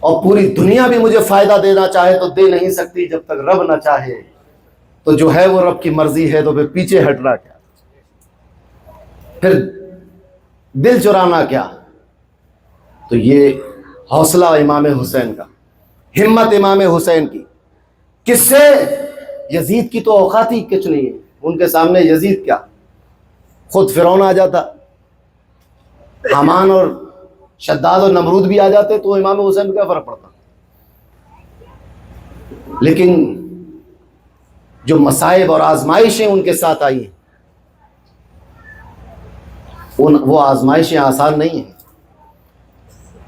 اور پوری دنیا بھی مجھے فائدہ دینا چاہے تو دے نہیں سکتی جب تک رب نہ چاہے. تو جو ہے وہ رب کی مرضی ہے، تو پھر پیچھے ہٹنا کیا، پھر دل چرانا کیا. تو یہ حوصلہ امام حسین کا، ہمت امام حسین کی. کس سے؟ یزید کی تو اوقات ہی کچھ نہیں ہے ان کے سامنے. یزید کیا، خود فرعون آ جاتا، حامان اور شداد اور نمرود بھی آ جاتے تو امام حسین کو کیا فرق پڑتا. لیکن جو مصائب اور آزمائشیں ان کے ساتھ آئی ہیں، وہ آزمائشیں آسان نہیں ہیں.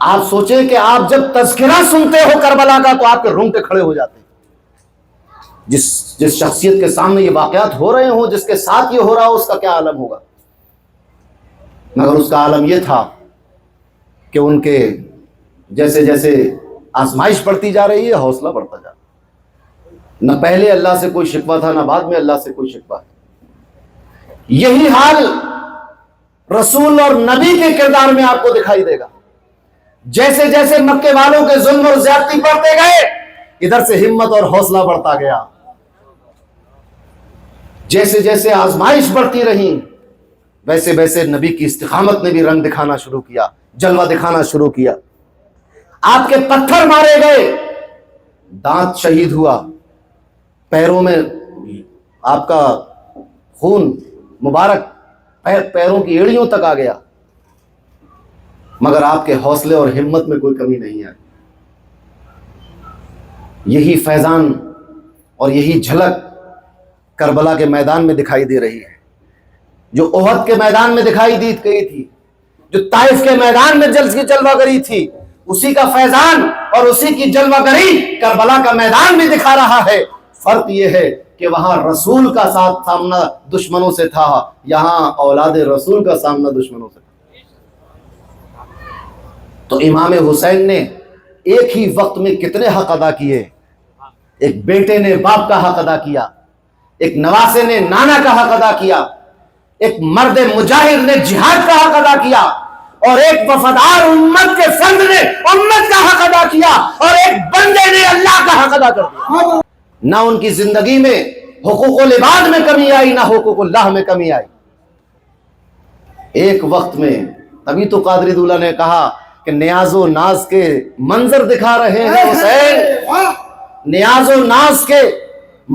آپ سوچیں کہ آپ جب تذکرہ سنتے ہو کربلا کا تو آپ کے رونگٹے کھڑے ہو جاتے ہیں. جس شخصیت کے سامنے یہ واقعات ہو رہے ہوں، جس کے ساتھ یہ ہو رہا ہو، اس کا کیا عالم ہوگا. مگر اس کا عالم یہ تھا کہ ان کے جیسے جیسے آزمائش بڑھتی جا رہی ہے، حوصلہ بڑھتا جا رہا ہے. نہ پہلے اللہ سے کوئی شکوہ تھا، نہ بعد میں اللہ سے کوئی شکوہ ہے. یہی حال رسول اور نبی کے کردار میں آپ کو دکھائی دے گا. جیسے جیسے مکے والوں کے ظلم اور زیادتی بڑھتے گئے، ادھر سے ہمت اور حوصلہ بڑھتا گیا. جیسے جیسے آزمائش بڑھتی رہی، ویسے ویسے نبی کی استقامت نے بھی رنگ دکھانا شروع کیا، جلوہ دکھانا شروع کیا. آپ کے پتھر مارے گئے، دانت شہید ہوا، پیروں میں آپ کا خون مبارک پیروں کی ایڑیوں تک آ گیا، مگر آپ کے حوصلے اور ہمت میں کوئی کمی نہیں آئی. یہی فیضان اور یہی جھلک کربلا کے میدان میں دکھائی دے رہی ہے، جو احد کے میدان میں دکھائی دی گئی تھی، جو طائف کے میدان میں جلوہ گری تھی، اسی کا فیضان اور اسی کی جلوہ گری کربلا کا میدان بھی دکھا رہا ہے. فرق یہ ہے کہ وہاں رسول کا ساتھ سامنا دشمنوں سے تھا، یہاں اولاد رسول کا سامنا دشمنوں سے تھا. تو امام حسین نے ایک ہی وقت میں کتنے حق ادا کیے. ایک بیٹے نے باپ کا حق ادا کیا، ایک نواسے نے نانا کا حق ادا کیا، ایک مرد مجاہد نے جہاد کا حق ادا کیا، اور ایک وفادار امت کے فرد نے امت کا حق ادا کیا، اور ایک بندے نے اللہ کا حق ادا کر دیا. نہ ان کی زندگی میں حقوق العباد میں کمی آئی، نہ حقوق اللہ میں کمی آئی. ایک وقت میں. تبھی تو قادری دولہ نے کہا کہ نیاز و ناز کے منظر دکھا رہے ہیں حسین، نیاز و ناز کے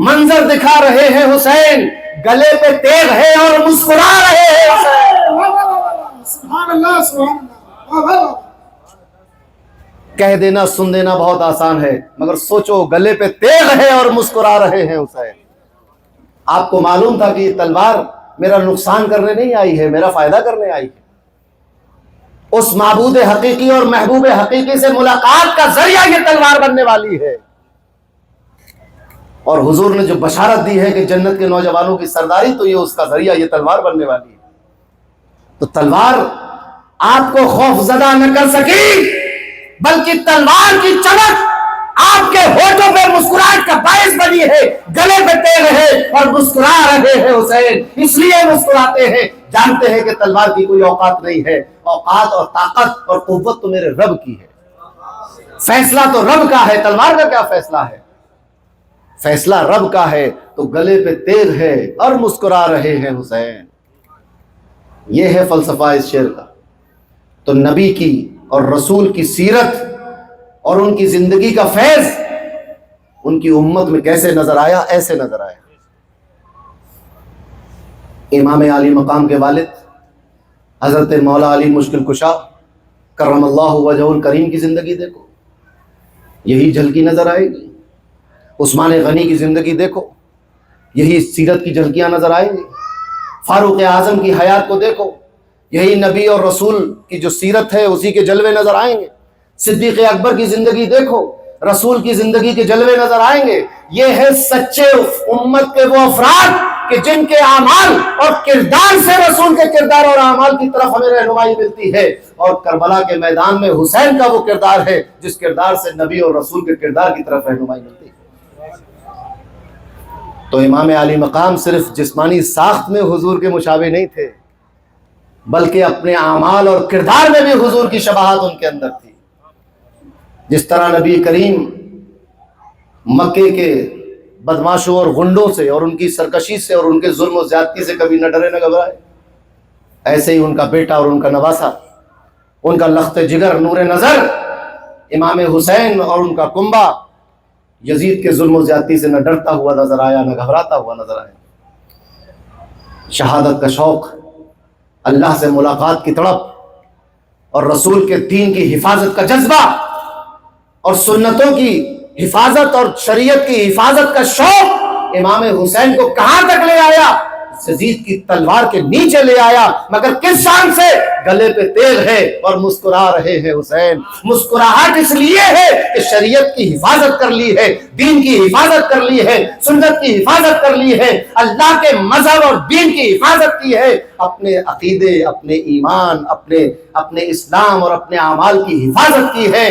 منظر دکھا رہے ہیں حسین، گلے پہ تیغ ہے اور مسکرا رہے ہیں حسین. سبحان اللہ سبحان اللہ. کہہ دینا سن دینا بہت آسان ہے، مگر سوچو گلے پہ تیغ ہے اور مسکرا رہے ہیں حسین. آپ کو معلوم تھا کہ یہ تلوار میرا نقصان کرنے نہیں آئی ہے، میرا فائدہ کرنے آئی ہے. اس معبود حقیقی اور محبوب حقیقی سے ملاقات کا ذریعہ یہ تلوار بننے والی ہے. اور حضور نے جو بشارت دی ہے کہ جنت کے نوجوانوں کی سرداری تو یہ اس کا ذریعہ یہ تلوار بننے والی ہے. تو تلوار آپ کو خوف زدہ نہ کر سکی، بلکہ تلوار کی چمک آپ کے ہونٹوں پہ مسکراہٹ کا باعث بنی ہے، گلے پہ تیل ہے اور مسکرا رہے ہیں حسین. اس لیے مسکراتے ہیں، جانتے ہیں کہ تلوار کی کوئی اوقات نہیں ہے. اوقات اور طاقت اور قوت تو میرے رب کی ہے، فیصلہ تو رب کا ہے. تلوار کا کیا فیصلہ ہے؟ فیصلہ رب کا ہے. تو گلے پہ تیل ہے اور مسکرا رہے ہیں حسین. یہ ہے فلسفہ اس شعر کا. تو نبی کی اور رسول کی سیرت اور ان کی زندگی کا فیض ان کی امت میں کیسے نظر آیا؟ ایسے نظر آیا. امام علی مقام کے والد حضرت مولا علی مشکل کشا کرم اللہ وجہ الکریم کی زندگی دیکھو، یہی جھلکی نظر آئے گی. عثمان غنی کی زندگی دیکھو، یہی سیرت کی جھلکیاں نظر آئیں گی. فاروق اعظم کی حیات کو دیکھو، یہی نبی اور رسول کی جو سیرت ہے اسی کے جلوے نظر آئیں گے. صدیق اکبر کی زندگی دیکھو، رسول کی زندگی کے جلوے نظر آئیں گے. یہ ہے سچے امت کے وہ افراد کہ جن کے اعمال اور کردار سے رسول کے کردار اور اعمال کی طرف ہمیں رہنمائی ملتی ہے. اور کربلا کے میدان میں حسین کا وہ کردار ہے جس کردار سے نبی اور رسول کے کردار کی طرف رہنمائی ملتی ہے. تو امام علی مقام صرف جسمانی ساخت میں حضور کے مشابہ نہیں تھے، بلکہ اپنے اعمال اور کردار میں بھی حضور کی شباہت ان کے اندر تھی. جس طرح نبی کریم مکے کے بدماشوں اور غنڈوں سے اور ان کی سرکشی سے اور ان کے ظلم و زیادتی سے کبھی نہ ڈرے نہ گھبرائے، ایسے ہی ان کا بیٹا اور ان کا نواسا، ان کا لخت جگر نور نظر امام حسین اور ان کا کنبہ یزید کے ظلم و زیادتی سے نہ ڈرتا ہوا نظر آیا، نہ گھبراتا ہوا نظر آیا. شہادت کا شوق، اللہ سے ملاقات کی تڑپ اور رسول کے دین کی حفاظت کا جذبہ اور سنتوں کی حفاظت اور شریعت کی حفاظت کا شوق امام حسین کو کہاں تک لے آیا؟ یزید کی تلوار کے نیچے لے آیا. مگر کس شان سے؟ گلے پہ تیل ہے اور مسکرا رہے ہیں حسین. مسکراہٹ اس لیے ہے کہ شریعت کی حفاظت کر لی ہے، دین کی حفاظت کر لی ہے، سنت کی حفاظت کر لی ہے، اللہ کے مذہب اور دین کی حفاظت کی ہے، اپنے عقیدے، اپنے ایمان، اپنے اسلام اور اپنے اعمال کی حفاظت کی ہے.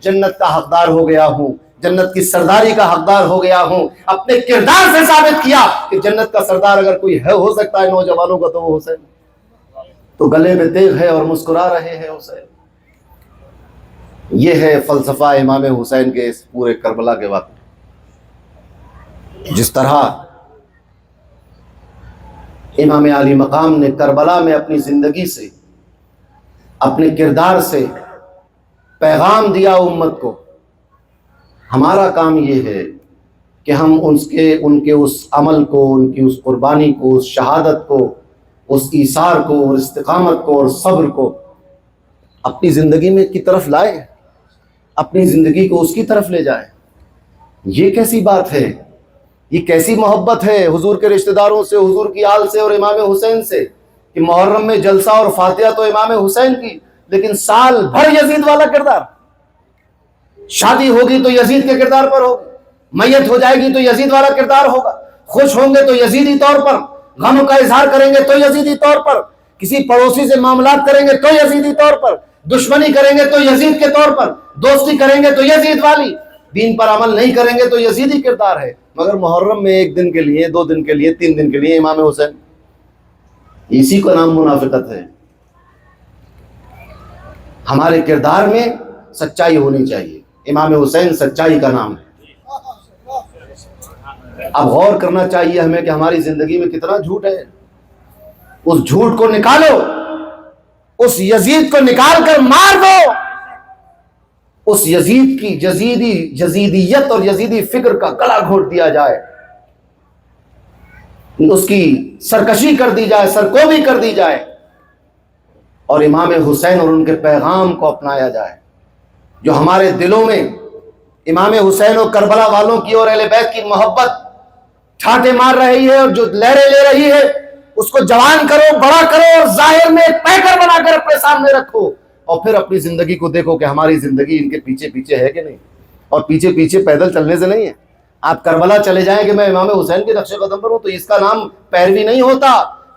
جنت کا حقدار ہو گیا ہوں، جنت کی سرداری کا حقدار ہو گیا ہوں. اپنے کردار سے ثابت کیا کہ جنت کا سردار اگر کوئی ہے ہو سکتا ہے نوجوانوں کا تو وہ حسین. تو گلے میں تیل ہے اور مسکرا رہے ہیں حسین. یہ ہے فلسفہ امام حسین کے اس پورے کربلا کے واقعے. جس طرح امام علی مقام نے کربلا میں اپنی زندگی سے، اپنے کردار سے پیغام دیا امت کو، ہمارا کام یہ ہے کہ ہم ان کے اس عمل کو، ان کی اس قربانی کو، اس شہادت کو، اس ایثار کو اور استقامت کو اور صبر کو اپنی زندگی میں کی طرف لائیں، اپنی زندگی کو اس کی طرف لے جائیں. یہ کیسی بات ہے؟ یہ کیسی محبت ہے حضور کے رشتہ داروں سے، حضور کی آل سے اور امام حسین سے کہ محرم میں جلسہ اور فاتحہ تو امام حسین کی، لیکن سال بھر یزید والا کردار. شادی ہوگی تو یزید کے کردار پر ہوگی، میت ہو جائے گی تو یزید والا کردار ہوگا، خوش ہوں گے تو یزیدی طور پر، غم کا اظہار کریں گے تو یزیدی طور پر، کسی پڑوسی سے معاملات کریں گے تو یزیدی طور پر، دشمنی کریں گے تو یزید کے طور پر، دوستی کریں گے تو یزید والی، دین پر عمل نہیں کریں گے تو یزیدی کردار ہے. مگر محرم میں 1 دن کے لیے، 2 دن کے لیے، 3 دن کے لیے امام حسین، اسی کا نام منافقت ہے. ہمارے کردار میں سچائی ہونی چاہیے. امام حسین سچائی کا نام ہے. اب غور کرنا چاہیے ہمیں کہ ہماری زندگی میں کتنا جھوٹ ہے. اس جھوٹ کو نکالو، اس یزید کو نکال کر مار دو. اس یزید کی یزیدیت اور یزیدی فکر کا گلا گھونٹ دیا جائے، اس کی سرکشی کر دی جائے، سرکوبی کر دی جائے، اور امام حسین اور ان کے پیغام کو اپنایا جائے. جو ہمارے دلوں میں امام حسین اور کربلا والوں کی اور اہل بیت کی محبت چھاٹے مار رہی ہے اور جو لہریں لے رہی ہے، اس کو جوان کرو، بڑا کرو اور ظاہر میں پیکر بنا کر اپنے سامنے رکھو، اور پھر اپنی زندگی کو دیکھو کہ ہماری زندگی ان کے پیچھے پیچھے ہے کہ نہیں. اور پیچھے پیچھے پیدل چلنے سے نہیں ہے، آپ کربلا چلے جائیں کہ میں امام حسین کے نقش قدم پر ہوں، تو اس کا نام پیروی نہیں ہوتا.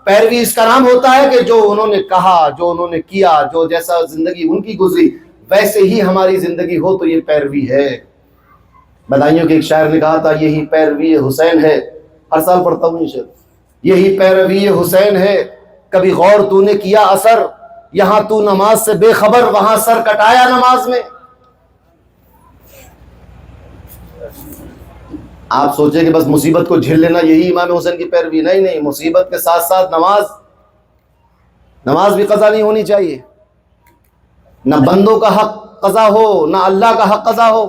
پیروی اس کا نام ہوتا ہے کہ جو انہوں نے کہا، جو انہوں نے کیا، جو جیسا زندگی ان کی گزری ویسے ہی ہماری زندگی ہو، تو یہ پیروی ہے. بدائیوں کے ایک شاعر نے کہا تھا یہی پیروی حسین ہے، ہر سال پڑھتا ہوں یہ شعر. یہی پیروی حسین ہے، کبھی غور تو نے کیا اثر، یہاں تو نماز سے بے خبر، وہاں سر کٹایا نماز میں. آپ سوچیں کہ بس مصیبت کو جھیل لینا یہی امام حسین کی پیروی؟ نہیں نہیں، مصیبت کے ساتھ ساتھ نماز بھی قضا نہیں ہونی چاہیے. نہ بندوں کا حق قضا ہو، نہ اللہ کا حق قضا ہو.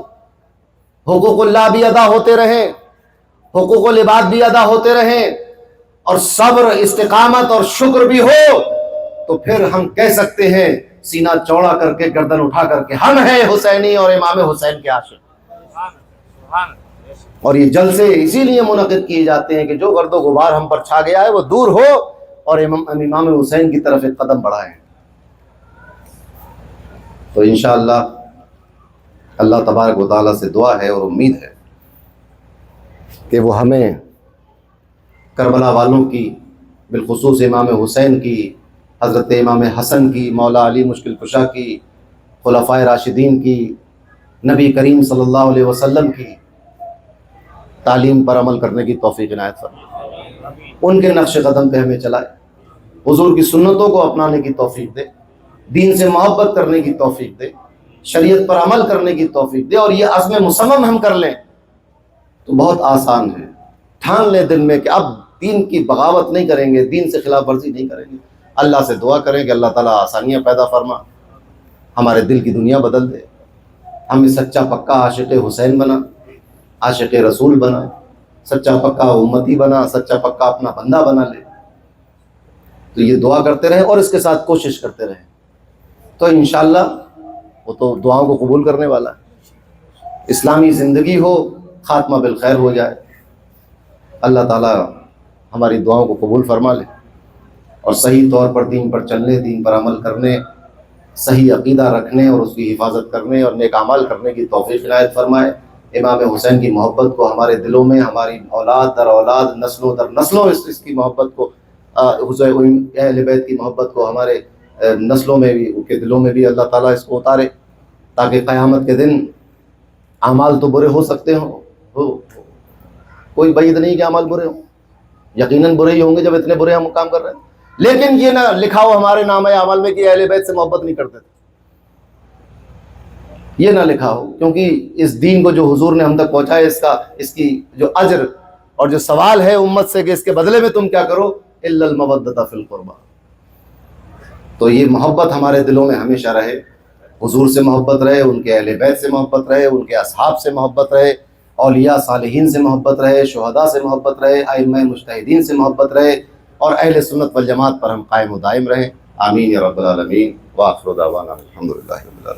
حقوق اللہ بھی ادا ہوتے رہیں، حقوق العباد بھی ادا ہوتے رہیں، اور صبر، استقامت اور شکر بھی ہو، تو پھر ہم کہہ سکتے ہیں سینہ چوڑا کر کے، گردن اٹھا کر کے، ہم ہیں حسینی اور امام حسین کے عاشق. اور یہ جلسے اسی لیے منعقد کیے جاتے ہیں کہ جو گرد و غبار ہم پر چھا گیا ہے وہ دور ہو اور امام حسین کی طرف ایک قدم بڑھائیں. تو انشاءاللہ اللہ تبارک و تعالیٰ سے دعا ہے اور امید ہے کہ وہ ہمیں کربلا والوں کی، بالخصوص امام حسین کی، حضرت امام حسن کی، مولا علی مشکل کشا کی، خلفائے راشدین کی، نبی کریم صلی اللہ علیہ وسلم کی تعلیم پر عمل کرنے کی توفیق عنایت فرمائے. ان کے نقش قدم پہ ہمیں چلائے، حضور کی سنتوں کو اپنانے کی توفیق دے، دین سے محبت کرنے کی توفیق دے، شریعت پر عمل کرنے کی توفیق دے. اور یہ عزم مصمم ہم کر لیں تو بہت آسان ہے. ٹھان لیں دل میں کہ اب دین کی بغاوت نہیں کریں گے، دین سے خلاف ورزی نہیں کریں گے. اللہ سے دعا کریں کہ اللہ تعالیٰ آسانیاں پیدا فرما، ہمارے دل کی دنیا بدل دے، ہمیں سچا پکا عاشق حسین بنا، عاشق رسول بنا، سچا پکا امتی بنا، سچا پکا اپنا بندہ بنا لے. تو یہ دعا کرتے رہیں اور اس کے ساتھ کوشش کرتے رہیں، تو انشاءاللہ وہ تو دعاؤں کو قبول کرنے والا ہے. اسلامی زندگی ہو، خاتمہ بالخیر ہو جائے. اللہ تعالیٰ ہماری دعاؤں کو قبول فرما لے اور صحیح طور پر دین پر چلنے، دین پر عمل کرنے، صحیح عقیدہ رکھنے اور اس کی حفاظت کرنے اور نیک اعمال کرنے کی توفیق عنایت فرمائے. امام حسین کی محبت کو ہمارے دلوں میں، ہماری اولاد در اولاد، نسلوں در نسلوں اس کی محبت کو، اہل بیت کی محبت کو ہمارے نسلوں میں بھی، ان کے دلوں میں بھی اللہ تعالیٰ اس کو اتارے، تاکہ قیامت کے دن اعمال تو برے ہو سکتے ہوں، کوئی بعید نہیں کہ اعمال برے ہوں، یقیناً برے ہی ہوں گے جب اتنے برے ہم کام کر رہے ہیں، لیکن یہ نہ لکھا ہو ہمارے نامہ اعمال میں کہ اہل بیت سے محبت نہیں کرتے تھے. یہ نہ لکھا ہو، کیونکہ اس دین کو جو حضور نے ہم تک پہنچایا، اس کی جو اجر اور جو سوال ہے امت سے کہ اس کے بدلے میں تم کیا کرو، الا المودۃ فی القربہ. تو یہ محبت ہمارے دلوں میں ہمیشہ رہے، حضور سے محبت رہے، ان کے اہل بیت سے محبت رہے، ان کے اصحاب سے محبت رہے، اولیاء صالحین سے محبت رہے، شہداء سے محبت رہے، ائمہ مجتہدین سے محبت رہے، اور اہل سنت والجماعت پر ہم قائم و دائم رہیں. آمین یا رب العالمین. وآخر دعوانا الحمدللہ رب العالمین.